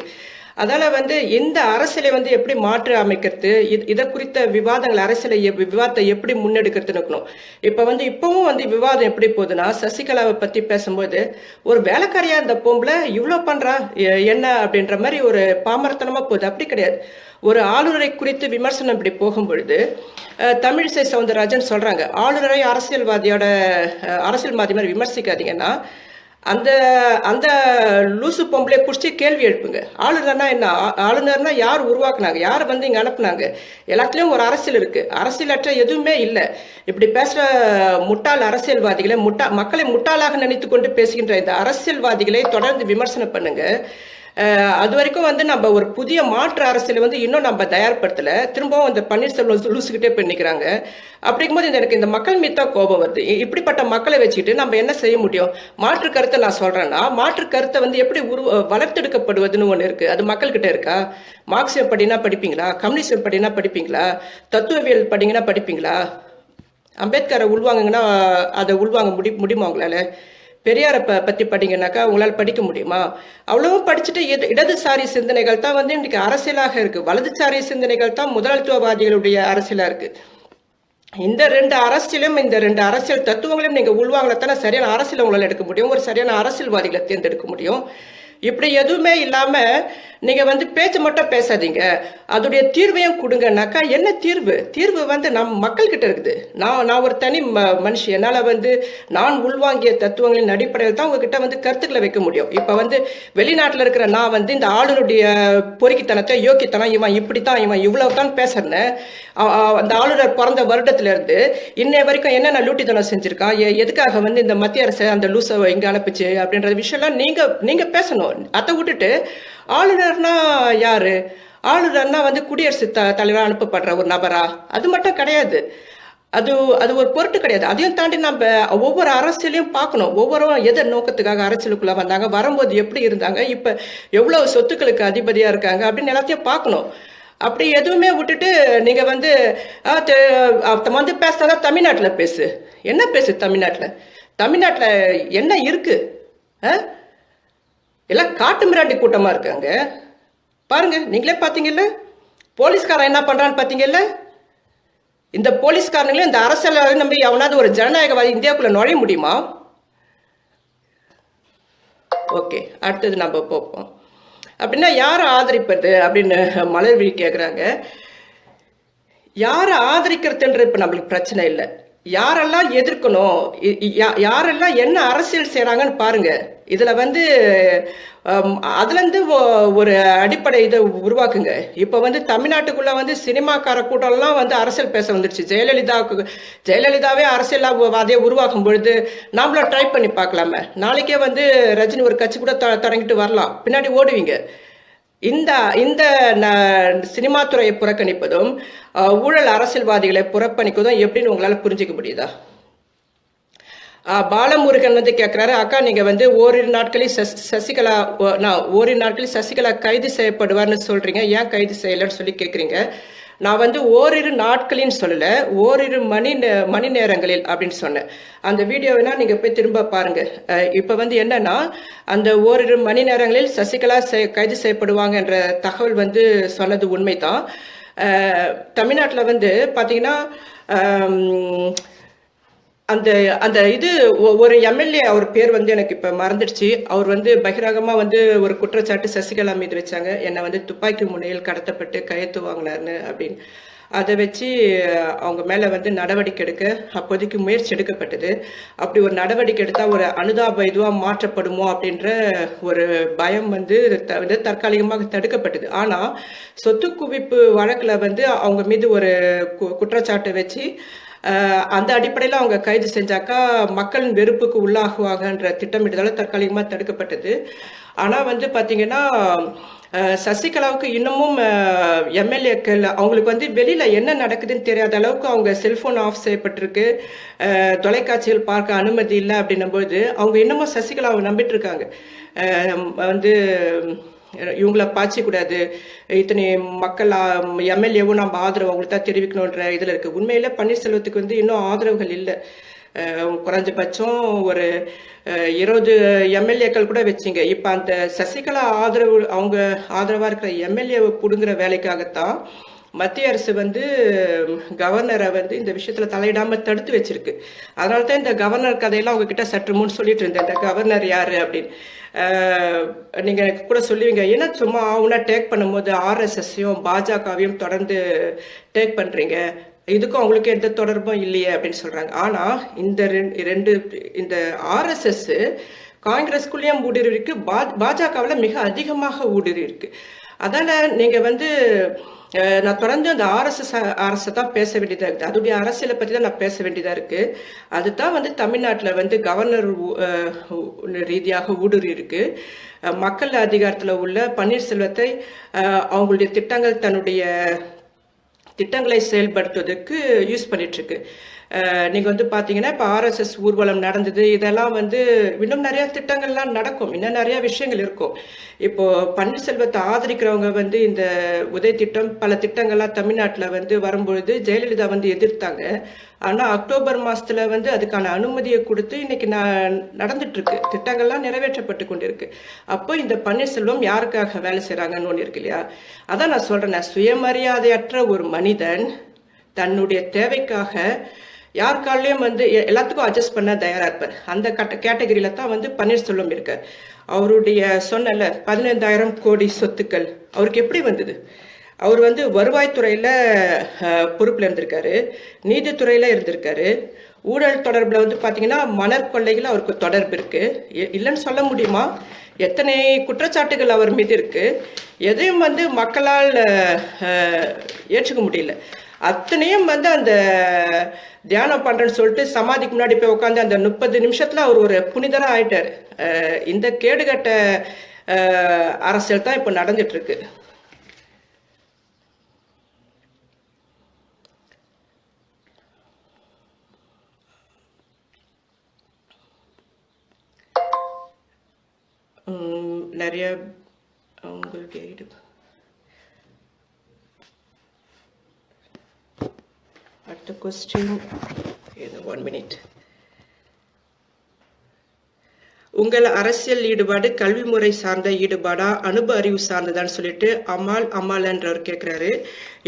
அதால வந்து இந்த அரசியலை வந்து எப்படி மாற்றி அமைக்கிறது, இதை குறித்த விவாதங்கள் விவாதத்தை எப்படி முன்னெடுக்கிறதுன்னு இருக்கணும். இப்பவும் வந்து விவாதம் எப்படி போகுதுன்னா, சசிகலாவை பத்தி பேசும்போது ஒரு வேலைக்காரியா இந்த பொம்பளை இவ்வளவு பண்றா என்ன அப்படின்ற மாதிரி ஒரு பாமரத்தனமா போகுது. அப்படி கிடையாது. ஒரு ஆளுநரை குறித்து விமர்சனம் இப்படி போகும் பொழுது தமிழிசை சவுந்தரராஜன் சொல்றாங்க, ஆளுநரை அரசியல்வாதி மாதிரி விமர்சிக்காதீங்கன்னா அந்த அந்த லூசு பொம்பளை பிடிச்சி கேள்வி எழுப்புங்க. ஆளுநர்னா என்ன? ஆளுநர்னா யார் உருவாக்குனாங்க? யார் வந்து இங்க அனுப்புனாங்க? எல்லாத்துலயும் ஒரு அரசியல் இருக்கு. அரசியலற்ற எதுவுமே இல்லை. இப்படி பேசுற முட்டாள் அரசியல்வாதிகளை மக்களை முட்டாளாக நினைத்து கொண்டு பேசுகின்ற இந்த அரசியல்வாதிகளை தொடர்ந்து விமர்சனம் பண்ணுங்க. அது வரைக்கும் வந்து நம்ம ஒரு புதிய மாற்று அரசியலை வந்து இன்னும் நம்ம தயார்படுத்தல. திரும்பவும் இந்த பன்னீர்செல்வம் லூசுக்கிட்டே பண்ணிக்கிறாங்க. அப்படிங்கும்போது எனக்கு இந்த மக்கள் மீது தான் கோபம் வருது. இப்படிப்பட்ட மக்களை வச்சுக்கிட்டு நம்ம என்ன செய்ய முடியும்? மாற்று கருத்தை நான் சொல்றேன்னா, மாற்று கருத்தை வந்து எப்படி வளர்த்தெடுக்கப்படுவதுன்னு ஒண்ணு இருக்கு. அது மக்கள் கிட்ட இருக்கா? மார்க்சியம் படினா படிப்பீங்களா? கம்யூனிசம் படினா படிப்பீங்களா? தத்துவவியல் படிங்கன்னா படிப்பீங்களா? அம்பேத்கரை உள்வாங்கன்னா அதை உள்வாங்க முடியுமா உங்களால? பெரியாரை பத்தி படிங்கனாக்கா உங்களால் படிக்க முடியுமா? அவ்வளவும் படிச்சுட்டு இடதுசாரி சிந்தனைகள் தான் வந்து இன்னைக்கு அரசியலாக இருக்கு. வலதுசாரி சிந்தனைகள் தான் முதலாளித்துவவாதிகளுடைய அரசியலா இருக்கு. இந்த ரெண்டு அரசியல் தத்துவங்களையும் நீங்க உள்வாங்கத்தானே சரியான அரசியல் உங்களால் எடுக்க முடியும், ஒரு சரியான அரசியல்வாதிகளை தேர்ந்தெடுக்க முடியும். இப்படி எதுவுமே இல்லாம நீங்க வந்து பேச்சு மட்டும் பேசாதீங்க, அதோடைய தீர்வையும் கொடுங்கனாக்கா என்ன தீர்வு? தீர்வு வந்து நம்ம மக்கள் கிட்ட இருக்குது. நான் ஒரு தனி மனுஷன், என்னால வந்து நான் உள்வாங்கிய தத்துவங்களின் அடிப்படையில் தான் உங்ககிட்ட வந்து கருத்துக்களை வைக்க முடியும். இப்ப வந்து வெளிநாட்டுல இருக்கிற நான் வந்து இந்த ஆளுநருடைய பொறுக்கித்தனத்தை, யோக்கித்தனம், இவன் இப்படித்தான், இவன் இவ்வளவுதான் பேசுறேன்னு அந்த ஆளுநர் பிறந்த வருடத்துல இருந்து இன்னைய வரைக்கும் என்னென்ன லூட்டித்தனம் செஞ்சிருக்கான், எதுக்காக வந்து இந்த மத்திய அரசு அந்த லூசை இங்க அனுப்பிச்சு அப்படின்ற விஷயம்லாம் நீங்க பேசணும். அதை விட்டுட்டு ஆளுநர்னா யாரு? ஆளுநர்னா வந்து குடியரசுத் தலைவரா அனுப்பப்படுற ஒரு நபரா? அது மட்டும் கிடையாது. அது ஒரு பொருட்டு கிடையாது. அதையும் தாண்டி நம்ம ஒவ்வொரு அரசியலையும் பார்க்கணும். ஒவ்வொருவரும் எதை நோக்கத்துக்காக அரசியலுக்குள்ள வந்தாங்க, வரும்போது எப்படி இருந்தாங்க, இப்ப எவ்வளவு சொத்துக்களுக்கு அதிபதியா இருக்காங்க அப்படின்னு எல்லாத்தையும் பார்க்கணும். அப்படி எதுவுமே விட்டுட்டு நீங்க வந்து வந்து பேசினா தமிழ்நாட்டுல பேசு. என்ன பேசு தமிழ்நாட்டுல என்ன இருக்கு? எல்லாம் காட்டு மிராண்டி கூட்டமா இருக்காங்க. பாருங்க, நீங்களே பாத்தீங்கல்ல போலீஸ்காரன் என்ன பண்றான்னு பாத்தீங்கல்ல. இந்த போலீஸ்காரங்களே இந்த அரசியல் நம்பி எவனாவது ஒரு ஜனநாயகவாதி இந்தியாவுக்குள்ள நுழைய முடியுமா? ஓகே, அடுத்தது நம்ம பார்ப்போம். அப்படின்னா யாரை ஆதரிப்பது அப்படின்னு மலர்விழி கேட்குறாங்க. யாரை ஆதரிக்கிறதுன்ற இப்ப நம்மளுக்கு பிரச்சனை இல்லை. யாரெல்லாம் எதிர்க்கணும், யாரெல்லாம் என்ன அரசியல் செய்யறாங்கன்னு பாருங்க. இதுல வந்து அதுல இருந்து ஒரு அடிப்படை இதை உருவாக்குங்க. இப்ப வந்து தமிழ்நாட்டுக்குள்ள வந்து சினிமாக்கார கூட்டம்லாம் வந்து அரசியல் பேச வந்துருச்சு. ஜெயலலிதாவே அரசியல்வாதியை உருவாக்கும் பொழுது நாமளும் ட்ரை பண்ணி பார்க்கலாமே. நாளைக்கே வந்து ரஜினி ஒரு கட்சி கூட தொடங்கிட்டு வரலாம், பின்னாடி ஓடுவீங்க. இந்த இந்த சினிமா துறையை புறக்கணிப்பதும் ஊழல் அரசியல்வாதிகளை புறக்கணிப்பதும் எப்படின்னு உங்களால புரிஞ்சுக்க முடியுதா? பாலமுருகன் வந்து கேட்கிறாரு, அக்கா நீங்க வந்து ஓரிரு நாட்களில் சசிகலா கைது செய்யப்படுவார்னு சொல்றீங்க, ஏன் கைது செய்யலன்னு சொல்லி கேட்குறீங்க. நான் வந்து ஓரிரு நாட்களின்னு சொல்லல, ஓரிரு மணி நேரங்களில் அப்படின்னு சொன்னேன். அந்த வீடியோவினா நீங்க போய் திரும்ப பாருங்க. இப்ப வந்து என்னன்னா, அந்த ஓரிரு மணி நேரங்களில் சசிகலா கைது செய்யப்படுவாங்க என்ற தகவல் வந்து சொன்னது உண்மைதான். தமிழ்நாட்டில் வந்து பாத்தீங்கன்னா அந்த அந்த இது ஒரு எம்எல்ஏ, அவர் பேர் வந்து எனக்கு இப்ப மறந்துடுச்சு. அவர் வந்து பகிரங்கமா வந்து ஒரு குற்றச்சாட்டு சசிகலா மீது வச்சாங்க, என்னை வந்து துப்பாக்கி முனையில் கடத்தப்பட்டு கையெழுத்து வாங்கினார்னு அப்படின்னு. அதை வச்சு அவங்க மேல வந்து நடவடிக்கை எடுக்க அப்போதைக்கு முயற்சி எடுக்கப்பட்டது. அப்படி ஒரு நடவடிக்கை எடுத்தா ஒரு அனுதாப இதுவா மாற்றப்படுமோ அப்படின்ற ஒரு பயம் வந்து தற்காலிகமாக தடுக்கப்பட்டது. ஆனா சொத்து குவிப்பு வழக்குல வந்து அவங்க மீது ஒரு குற்றச்சாட்டு வச்சு அந்த அடிப்படையில் அவங்க கைது செஞ்சாக்கா மக்களின் வெறுப்புக்கு உள்ளாகுவாங்கன்ற திட்டமிடுதல தற்காலிகமாக தடுக்கப்பட்டது. ஆனால் வந்து பார்த்தீங்கன்னா சசிகலாவுக்கு இன்னமும் எம்எல்ஏக்கள் அவங்களுக்கு வந்து வெளியில என்ன நடக்குதுன்னு தெரியாத அளவுக்கு அவங்க செல்போன் ஆஃப் செய்யப்பட்டிருக்கு, தொலைக்காட்சிகள் பார்க்க அனுமதி இல்லை அப்படின்னும் போது அவங்க இன்னமும் சசிகலாவை நம்பிட்டு இருக்காங்க. வந்து இவங்கள பாய்ச்சக்கூடாது, இத்தனை மக்கள் எம்எல்ஏவும் நம்ம ஆதரவு அவங்களுக்கு தான் தெரிவிக்கணுன்ற இதுல இருக்கு. உண்மையில பன்னீர்செல்வத்துக்கு வந்து இன்னும் ஆதரவுகள் இல்லை. குறைஞ்சபட்சம் ஒரு 20 எம்எல்ஏக்கள் கூட வச்சிங்க. இப்ப அந்த சசிகலா அவங்க ஆதரவா இருக்கிற எம்எல்ஏவை புடுங்குற வேலைக்காகத்தான் மத்திய அரசு வந்து கவர்னரை வந்து இந்த விஷயத்துல தலையிடாம தடுத்து வச்சிருக்கு. அதனாலதான் இந்த கவர்னர் கதையெல்லாம் அவங்க கிட்ட சற்று முன் சொல்லிட்டு இருந்தேன், இந்த கவர்னர் யாரு அப்படின்னு. நீங்க கூட சொல்லுவீங்க, ஏன்னா சும்மா அவனா டேக் பண்ணும்போது ஆர்எஸ்எஸ்ஸையும் பாஜகவையும் தொடர்ந்து டேக் பண்றீங்க, இதுக்கும் அவங்களுக்கு எந்த தொடர்பும் இல்லையே அப்படின்னு சொல்றாங்க. ஆனா இந்த ஆர்எஸ்எஸ் காங்கிரஸ்குள்ளேயும் ஊடுருவி இருக்கு, பாஜகவில் மிக அதிகமாக ஊடுருவி இருக்கு. அதனால நீங்க வந்து நான் தொடர்ந்து அந்த அரசை தான் பேச வேண்டியதா இருக்கு, அதோடைய அரசியலை பத்தி தான் நான் பேச வேண்டியதா இருக்கு. அதுதான் வந்து தமிழ்நாட்டில் வந்து கவர்னர் ரீதியாக ஊடுருவி இருக்கு. மக்கள் அதிகாரத்துல உள்ள பன்னீர்செல்வத்தை அவங்களுடைய தன்னுடைய திட்டங்களை செயல்படுத்துவதற்கு யூஸ் பண்ணிட்டு இருக்கு. நீங்க வந்து பாத்தீங்கன்னா இப்ப ஆர்எஸ்எஸ் ஊர்வலம் நடந்தது, இதெல்லாம் வந்து இன்னும் நிறைய திட்டங்கள்லாம் நடக்கும், இன்னும் நிறைய விஷயங்கள் இருக்கும். இப்போ பன்னீர்செல்வத்தை ஆதரிக்கிறவங்க வந்து இந்த உதய திட்டம் பல திட்டங்கள்லாம் தமிழ்நாட்டில் வந்து வரும்பொழுது ஜெயலலிதா வந்து எதிர்த்தாங்க. ஆனா அக்டோபர் மாசத்துல வந்து அதுக்கான அனுமதியை கொடுத்து இன்னைக்கு நடந்துட்டு இருக்கு, திட்டங்கள்லாம் நிறைவேற்றப்பட்டு கொண்டிருக்கு. அப்போ இந்த பன்னீர்செல்வம் யாருக்காக வேலை செய்யறாங்கன்னு ஒண்ணு இருக்கு இல்லையா? அதான் நான் சொல்றேன், சுயமரியாதையற்ற ஒரு மனிதன் தன்னுடைய தேவைக்காக யார் காலையும் வந்து எல்லாத்துக்கும் அட்ஜஸ்ட் பண்ண தயாரா இருப்பார். அந்த கேட்டகரியில தான் வந்து பன்னீர்செல்வம் இருக்கு. அவருடைய சொன்னல 15,000 கோடி சொத்துக்கள் அவருக்கு எப்படி வந்தது? அவர் வந்து வருவாய்த்துறையில பொறுப்புல இருந்திருக்காரு, நீதித்துறையில இருந்திருக்காரு, ஊழல் தொடர்புல வந்து பாத்தீங்கன்னா மணற்கொள்ளைகள் அவருக்கு தொடர்பு இருக்கு, இல்லைன்னு சொல்ல முடியுமா? எத்தனை குற்றச்சாட்டுகள் அவர் மீது இருக்கு, எதையும் வந்து மக்களால் ஏற்றுக்க முடியல. அத்தனையும் வந்து அந்த தியானம் பண்றேன்னு சொல்லிட்டு சமாதிக்கு முன்னாடி போய் உட்காந்து அந்த 30 நிமிஷத்துல அவர் ஒரு புனிதரா ஆயிட்டாரு. இந்த கேடுகட்ட அரசியல் தான் இப்ப நடந்துட்டு இருக்கு. நிறைய உங்களுக்கு அடுத்த கொஸ்டின் 1 மினிட். உங்கள் அரசியல் ஈடுபாடு கல்வி முறை சார்ந்த ஈடுபாடா அனுபவ அறிவு சார்ந்ததான்னு சொல்லிட்டு அம்மாள் என்றவர் கேட்கிறாரு.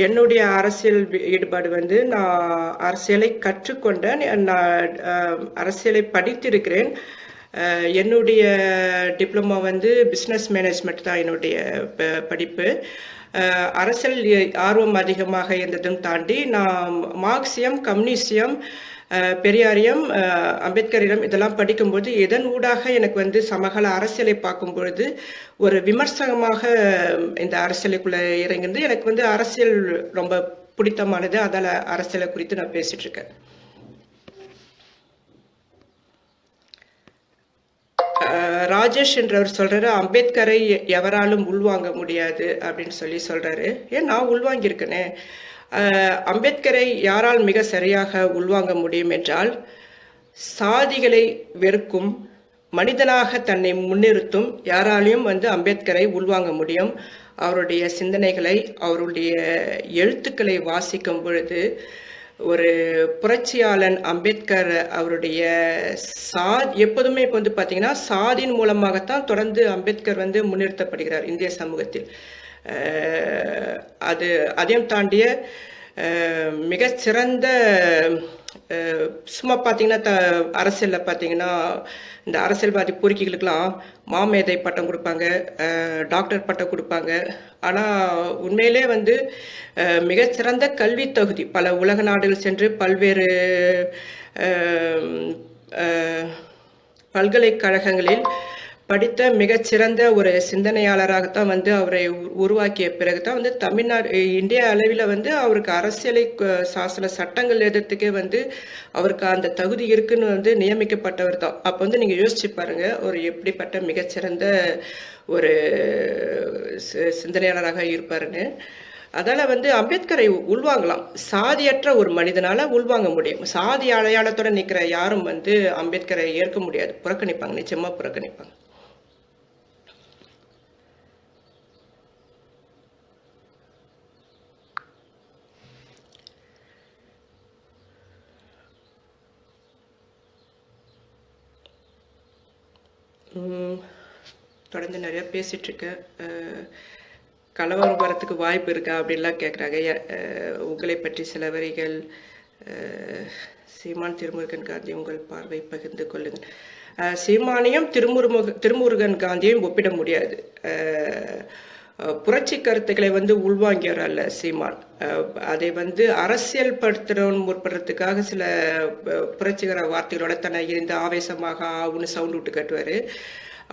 என்னுடைய அரசியல் ஈடுபாடு வந்து நான் அரசியலை கற்றுக்கொண்டேன், நான் அரசியலை படித்திருக்கிறேன். என்னுடைய டிப்ளமா வந்து பிஸ்னஸ் மேனேஜ்மெண்ட் தான் என்னுடைய படிப்பு. அரசியல் ஆர்வம் அதிகமாக இருந்ததும் தாண்டி நான் மார்க்சியம், கம்யூனிசியம், பெரியாரியம், அம்பேத்கரிடம் இதெல்லாம் படிக்கும்போது இதன் ஊடாக எனக்கு வந்து சமகால அரசியலை பார்க்கும் பொழுது ஒரு விமர்சனமாக இந்த அரசியலுக்குள்ள இறங்குது. எனக்கு வந்து அரசியல் ரொம்ப பிடித்தமானது. அதால அரசியலை குறித்து நான் பேசிட்டு இருக்கேன். ராஜேஷ் என்றவர் சொல்றாரு, அம்பேத்கரை எவராலும் உள்வாங்க முடியாது அப்படின்னு சொல்றாரு. ஏன் நான் உள்வாங்கியிருக்கேனே. அம்பேத்கரை யாரால் மிக சரியாக உள்வாங்க முடியும் என்றால், சாதிகளை வெறுக்கும், மனிதனாக தன்னை முன்னிறுத்தும் யாராலையும் வந்து அம்பேத்கரை உள்வாங்க முடியும். அவருடைய சிந்தனைகளை, அவருடைய எழுத்துக்களை வாசிக்கும் பொழுது ஒரு புரட்சியாளன் அம்பேத்கர் அவருடைய எப்போதுமே இப்போ வந்து பார்த்தீங்கன்னா சாதியின் மூலமாகத்தான் தொடர்ந்து அம்பேத்கர் வந்து முன்னிறுத்தப்படுகிறார் இந்திய சமூகத்தில். அதையும் தாண்டிய மிகச்சிறந்த சும்மா பார்த்தீங்கன்னா அரசியலில் பார்த்தீங்கன்னா இந்த அரசியல்வாதி பொறுக்கிகளுக்கெல்லாம் மாமேதை பட்டம் கொடுப்பாங்க, டாக்டர் பட்டம் கொடுப்பாங்க. ஆனால் உண்மையிலே வந்து மிகச்சிறந்த கல்வி தகுதி, பல உலக நாடுகள் சென்று பல்வேறு பல்கலைக்கழகங்களில் படித்த மிகச்சிறந்த ஒரு சிந்தனையாளராகத்தான் வந்து அவரை உருவாக்கிய பிறகுதான் வந்து இந்திய அளவில் வந்து அவருக்கு அரசியலை சாசன சட்டங்கள் எழுதுறதுக்கே வந்து அவருக்கு அந்த தகுதி இருக்குன்னு வந்து நியமிக்கப்பட்டவர் தான். அப்போ வந்து நீங்கள் யோசிச்சு பாருங்க, ஒரு எப்படிப்பட்ட மிகச்சிறந்த ஒரு சிந்தனையாளராக இருப்பாருன்னு. அதால வந்து அம்பேத்கரை உள்வாங்கலாம், சாதியற்ற ஒரு மனிதனால உள்வாங்க முடியும். சாதி அடையாளத்தோட நிற்கிற யாரும் வந்து அம்பேத்கரை ஏற்க முடியாது, புறக்கணிப்பாங்க, நிச்சயமா புறக்கணிப்பாங்க. தொடர்ந்து நிறைய பேசிட்டு இருக்கேன். கலவரம் வரத்துக்கு வாய்ப்பு இருக்கா அப்படின்லாம் கேட்குறாங்க. உங்களை பற்றி சில வரிகள். சீமான் திருமுருகன் காந்தி உங்கள் பார்வை பகிர்ந்து கொள்ளுங்கள். சீமானையும் திருமுருகன் காந்தியையும் ஒப்பிட முடியாது. புரட்சி கருத்துக்களை வந்து உள்வாங்கியவர் அல்ல சீமான். அதை வந்து அரசியல் படுத்தணும்னு முற்படுறதுக்காக சில புரட்சிகர வார்த்தைகளோட தன்னை இருந்த ஆவேசமாக ஆகுன்னு சவுண்ட் விட்டு கட்டுவார்.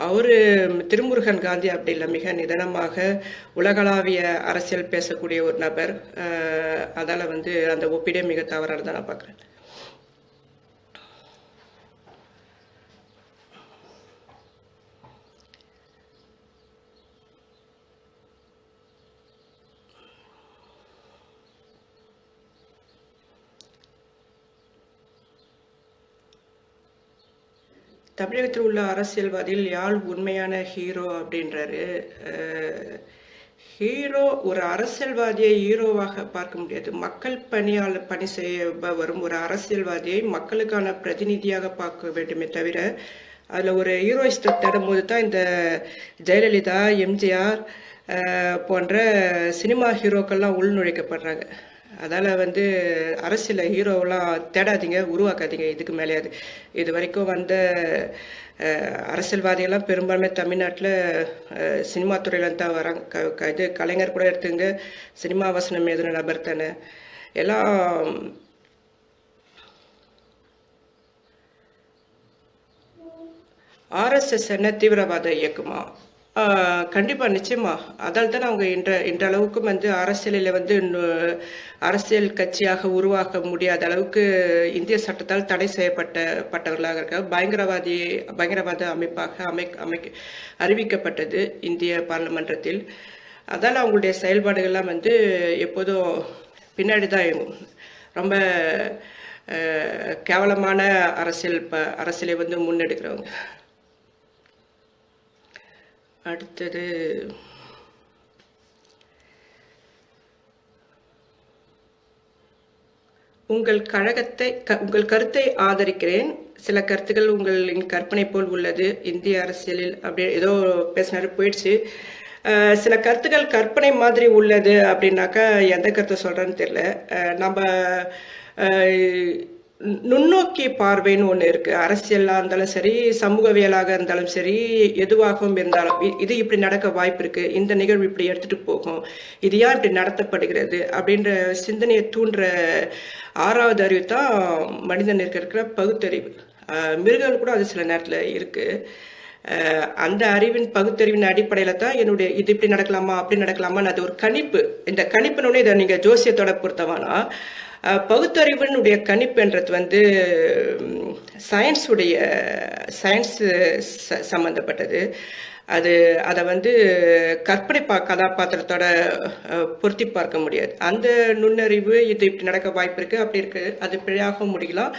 அவரு திருமுருகன் காந்தி அப்படி இல்லை, மிக நிதானமாக உலகளாவிய அரசியல் பேசக்கூடிய ஒரு நபர். அதால வந்து அந்த ஒப்பீடே மிக தவறானதான் நான் பார்க்குறேன். தமிழகத்தில் உள்ள அரசியல்வாதிகள் யார் உண்மையான ஹீரோ அப்படின்றாரு. ஹீரோ ஒரு அரசியல்வாதியை ஹீரோவாக பார்க்க முடியாது. மக்கள் பணி செய்ய வரும் ஒரு அரசியல்வாதியை மக்களுக்கான பிரதிநிதியாக பார்க்க வேண்டுமே தவிர அதில் ஒரு ஹீரோயிஸ்டை தேடும்போது தான் இந்த ஜெயலலிதா, எம்ஜிஆர் போன்ற சினிமா ஹீரோக்கள்லாம் உள்நுழைக்கப்படுறாங்க. அதால் வந்து அரசியல் ஹீரோவெல்லாம் தேடாதீங்க, உருவாக்காதீங்க. இதுக்கு மேலேயாது இது வரைக்கும் வந்த அரசியல்வாதிகள்லாம் பெரும்பான்மை தமிழ்நாட்டில் சினிமா துறையில் தான் வராங்க. இது கலைஞர் கூட எடுத்துங்க, சினிமா வசனம் எழுதுன நபர் தானே. எல்லாம் ஆர்எஸ்எஸ் என்ன தீவிரவாத இயக்குமா? கண்டிப்பாக நிச்சயமா. அதால் தான் அவங்க இன்றளவுக்கும் வந்து அரசியலில் வந்து அரசியல் கட்சியாக உருவாக்க முடியாத அளவுக்கு இந்திய சட்டத்தால் தடை செய்யப்பட்டவர்களாக இருக்க பயங்கரவாத அமைப்பாக அறிவிக்கப்பட்டது இந்திய பார்லிமெண்டத்தில். அதால் அவங்களுடைய செயல்பாடுகள்லாம் வந்து எப்போதும் பின்னாடி தான் இயங்கும். ரொம்ப கேவலமான அரசியலை வந்து முன்னெடுக்கிறவங்க. அடுத்தது உங்கள் கருத்தை ஆதரிக்கிறேன். சில கருத்துக்கள் உங்களின் கற்பனை போல் உள்ளது. இந்திய அரசியலில் அப்படி ஏதோ பேசினாரு, போயிடுச்சு. சில கருத்துக்கள் கற்பனை மாதிரி உள்ளது அப்படின்னாக்கா எந்த கருத்தை சொல்றேன்னு தெரியல. நம்ம நுண்ணோக்கி பார்வைன்னு ஒன்று இருக்கு. அரசியலாக இருந்தாலும் சரி, சமூகவியலாக இருந்தாலும் சரி, எதுவாகவும் இருந்தாலும் இது இப்படி நடக்க வாய்ப்பு இருக்கு, இந்த நிகழ்வு இப்படி எடுத்துட்டு போகும், இது ஏன் இப்படி நடத்தப்படுகிறது அப்படின்ற சிந்தனையை தூண்டுற ஆறாவது அறிவு தான் மனிதனுக்கு இருக்கிற பகுத்தறிவு. மிருகங்கள் கூட அது சில நேரத்தில் இருக்கு. அந்த அறிவின் பகுத்தறிவின் அடிப்படையில தான் என்னுடைய இது இப்படி நடக்கலாமா அப்படி நடக்கலாமான்னு அது ஒரு கணிப்பு. இந்த கணிப்புன்னு இதை நீங்க ஜோசியத்தோட பொறுத்தவானா பகுத்தறிவினுடைய கணிப்புன்றது வந்து சயின்ஸ் சம்பந்தப்பட்டது. அதை வந்து கற்பனை கதாபாத்திரத்தோட பொருத்தி பார்க்க முடியாது. அந்த நுண்ணறிவு இது இப்படி நடக்க வாய்ப்பு இருக்கு, அப்படி இருக்கு, அது பிழையாகவும் முடியலாம்,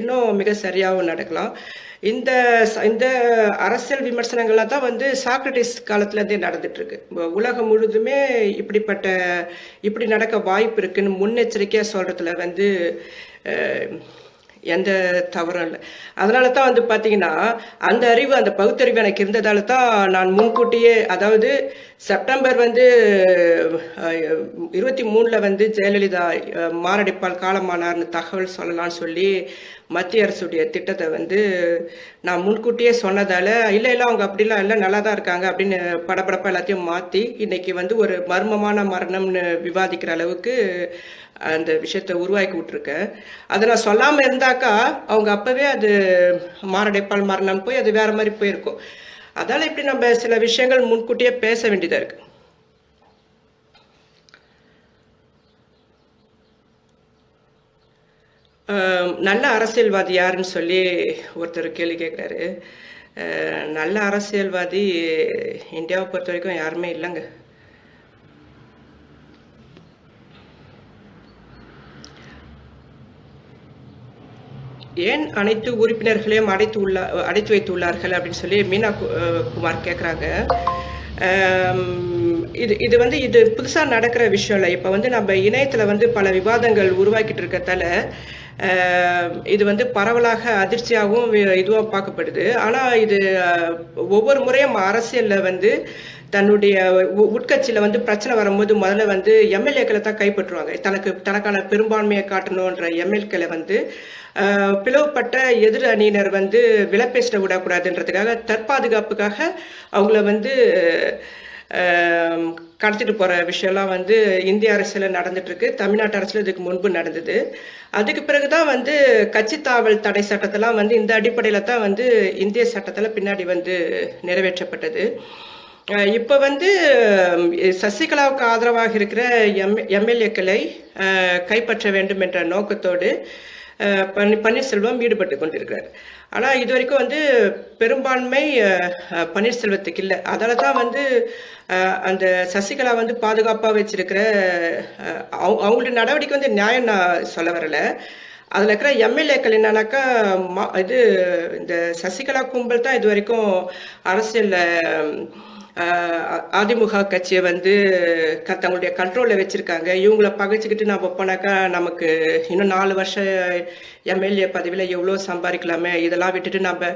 இன்னும் மிக சரியாகவும் நடக்கலாம். இந்த இந்த அரசியல் விமர்சனங்கள்லாம் தான் வந்து சாக்ரட்டிஸ் காலத்துலேருந்தே நடந்துட்டு இருக்கு. உலகம் முழுதுமே இப்படி நடக்க வாய்ப்பு இருக்குன்னு முன்னெச்சரிக்கையாக சொல்றதுல வந்து எந்த தவறும் இல்லை. அதனால தான் வந்து பார்த்தீங்கன்னா அந்த அறிவு, அந்த பகுத்தறிவு எனக்கு இருந்ததால தான் நான் முன்கூட்டியே, அதாவது செப்டம்பர் வந்து 23 வந்து ஜெயலலிதா மாரடைப்பால் காலமானார்னு தகவல் சொல்லலாம்னு சொல்லி மத்திய அரசுடைய திட்டத்தை வந்து நான் முன்கூட்டியே சொன்னதால, இல்லை அவங்க அப்படிலாம் இல்லை, நல்லா தான் இருக்காங்க அப்படின்னு படப்படப்பா எல்லாத்தையும் மாற்றி இன்னைக்கு வந்து ஒரு மர்மமான மரணம்னு விவாதிக்கிற அளவுக்கு அந்த விஷயத்த உருவாக்கி விட்டுருக்க. அதை நான் சொல்லாமல் இருந்தாக்கா அவங்க அப்பவே அது மாரடைப்பால் மரணம் போய் அது வேற மாதிரி போயிருக்கும். அதால இப்படி நம்ம சில விஷயங்கள் முன்கூட்டியே பேச வேண்டியதா இருக்கு. நல்ல அரசியல்வாதி யாருன்னு சொல்லி ஒருத்தர் கேள்வி கேட்குறாரு. நல்ல அரசியல்வாதி இந்தியாவை பொறுத்த வரைக்கும் யாருமே இல்லைங்க. ஏன் அனைத்து உறுப்பினர்களையும் அடைத்து வைத்துள்ளார்கள் அப்படின்னு சொல்லி மீனா குமார் கேட்குறாங்க. இது புதுசாக நடக்கிற விஷயம் இல்லை. இப்போ வந்து நம்ம இணையத்தில் வந்து பல விவாதங்கள் உருவாக்கிட்டு இருக்கிறதால இது வந்து பரவலாக அதிர்ச்சியாகவும் இதுவாக பார்க்கப்படுது. ஆனால் இது ஒவ்வொரு முறையும் அரசியலில் வந்து தன்னுடைய உட்கட்சியில் வந்து பிரச்சனை வரும்போது முதல்ல வந்து எம்எல்ஏக்களை தான் கைப்பற்றுவாங்க. தனக்கான பெரும்பான்மையை காட்டணுன்ற எம்எல்ஏக்களை வந்து பிளவுபட்ட எதிர் அணியினர் வந்து விலப்பேசிட விடக்கூடாதுன்றதுக்காக தற்பாதுகாப்புக்காக அவங்கள வந்து கடத்திட்டு போகிற விஷயம்லாம் வந்து இந்திய அரசியலில் நடந்துட்டுருக்கு. தமிழ்நாட்டு அரசியல் இதுக்கு முன்பு நடந்தது. அதுக்கு பிறகு தான் வந்து கட்சி தாவல் தடை சட்டத்தெல்லாம் வந்து இந்த அடிப்படையில் தான் வந்து இந்திய சட்டத்தில் பின்னாடி வந்து நிறைவேற்றப்பட்டது. இப்போ வந்து சசிகலாவுக்கு ஆதரவாக இருக்கிற எம்எல்ஏக்களை கைப்பற்ற வேண்டும் என்ற நோக்கத்தோடு பன்னீர்செல்வம் ஈடுபட்டு கொண்டிருக்கிறார். ஆனால் இது வரைக்கும் வந்து பெரும்பான்மை பன்னீர்செல்வத்துக்கு இல்லை. அதால தான் வந்து அந்த சசிகலா வந்து பாதுகாப்பாக வச்சிருக்கிற அவங்களுடைய நடவடிக்கை வந்து நியாயம் நான் சொல்ல வரல. அதில் இருக்கிற எம்எல்ஏக்கள் என்னன்னாக்கா இந்த சசிகலா கும்பல் தான் இது வரைக்கும் அரசியலில் அதிமுக கட்சியை வந்து தங்களுடைய கண்ட்ரோலில் வச்சுருக்காங்க. இவங்கள பகைச்சிக்கிட்டு நம்ம போனாக்கா நமக்கு இன்னும் 4 வருஷம் எம்எல்ஏ பதவியில் எவ்வளோ சம்பாதிக்கலாமே, இதெல்லாம் விட்டுட்டு நம்ம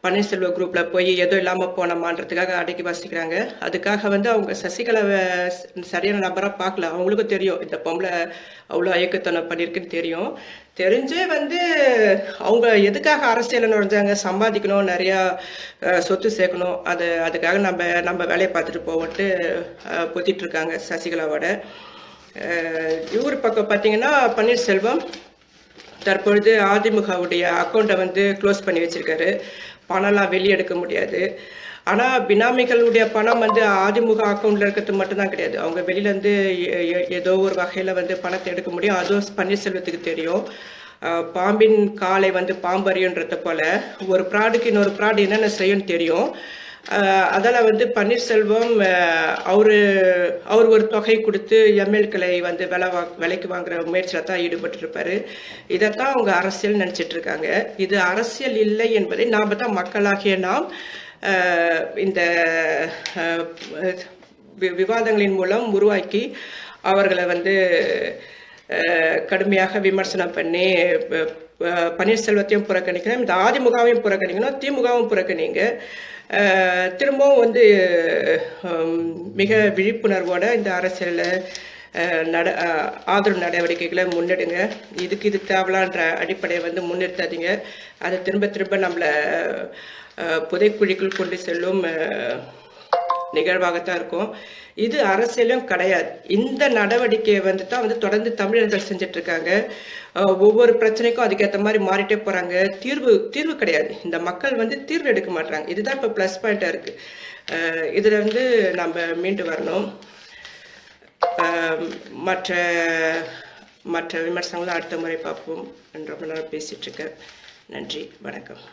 பன்னீர்செல்வம் குரூப்பில் போய் ஏதோ இல்லாமல் போனோமான்றதுக்காக அடக்கி வசிக்கிறாங்க. அதுக்காக வந்து அவங்க சசிகலாவை சரியான நபராக பார்க்கல. அவங்களுக்கும் தெரியும் இந்த பொம்பளை அவ்வளோ ஐயக்கத்தனம் பண்ணியிருக்குன்னு தெரியும். தெரிஞ்சே வந்து அவங்க எதுக்காக அரசியலில் நுழைஞ்சாங்க, சம்பாதிக்கணும், நிறையா சொத்து சேர்க்கணும், அதுக்காக நம்ம வேலையை பார்த்துட்டு போவோன்ட்டு பொத்திட்டு இருக்காங்க சசிகலாவோட. இவர் பக்கம் பார்த்தீங்கன்னா பன்னீர்செல்வம் தற்பொழுது அதிமுகவுடைய அக்கௌண்ட்டை வந்து க்ளோஸ் பண்ணி வச்சிருக்காரு. பணம்லாம் வெளியெடுக்க முடியாது. ஆனால் பினாமிகளுடைய பணம் வந்து அதிமுக அக்கௌண்ட்டில் இருக்கிறது மட்டும்தான் கிடையாது. அவங்க வெளியிலேருந்து ஏதோ ஒரு வகையில் வந்து பணத்தை எடுக்க முடியும். அதுவும் பன்னீர்செல்வத்துக்கு தெரியும். பாம்பின் காலை வந்து பாம்பறியுன்றத போல ஒரு ப்ராடுக்கு இன்னொரு ப்ராடு என்னென்ன செய்யும்னு தெரியும். அதில் வந்து பன்னீர்செல்வம் அவர் ஒரு தொகை கொடுத்து எம்எல்ஏக்களை வந்து விலைக்கு வாங்குற முயற்சியில் தான் ஈடுபட்டிருப்பாரு. இதைத்தான் அவங்க அரசியல் நினச்சிட்டு இருக்காங்க. இது அரசியல் இல்லை என்பதை நாம் தான் மக்களாகிய நாம் இந்த விவாதங்களின் மூலம் உருவாக்கி அவர்களை வந்து கடுமையாக விமர்சனம் பண்ணி பன்னீர்செல்வத்தையும் புறக்கணிக்கணும், இந்த அதிமுகவையும் புறக்கணிக்கணும், திமுகவும் புறக்கணிங்க. திரும்பவும் வந்து மிக விழிப்புணர்வோட இந்த அரசியலில் ஆதரவு நடவடிக்கைகளை முன்னெடுங்க. இது தேவலான்ற அடிப்படையை வந்து முன்னிறுத்தாதீங்க. அதை திரும்ப திரும்ப நம்மளை புதைக்குழிக்குள் கொண்டு செல்லும் நிகழ்வாகத்தான் இருக்கும். இது அரசியலும் கிடையாது. இந்த நடவடிக்கையை தான் வந்து தொடர்ந்து தமிழர்கள் செஞ்சுட்டு இருக்காங்க. ஒவ்வொரு பிரச்சனைக்கும் அதுக்கேற்ற மாதிரி மாறிட்டே போறாங்க. தீர்வு கிடையாது. இந்த மக்கள் வந்து தீர்வு எடுக்க மாட்டாங்க. இதுதான் இப்போ ப்ளஸ் பாயிண்டா இருக்கு. இதுல வந்து நம்ம மீண்டு வரணும். மற்ற மற்ற விமர்சனங்களும் அடுத்த முறை பார்ப்போம் என்று ரொம்ப நேரம் பேசிட்டு இருக்கேன். நன்றி, வணக்கம்.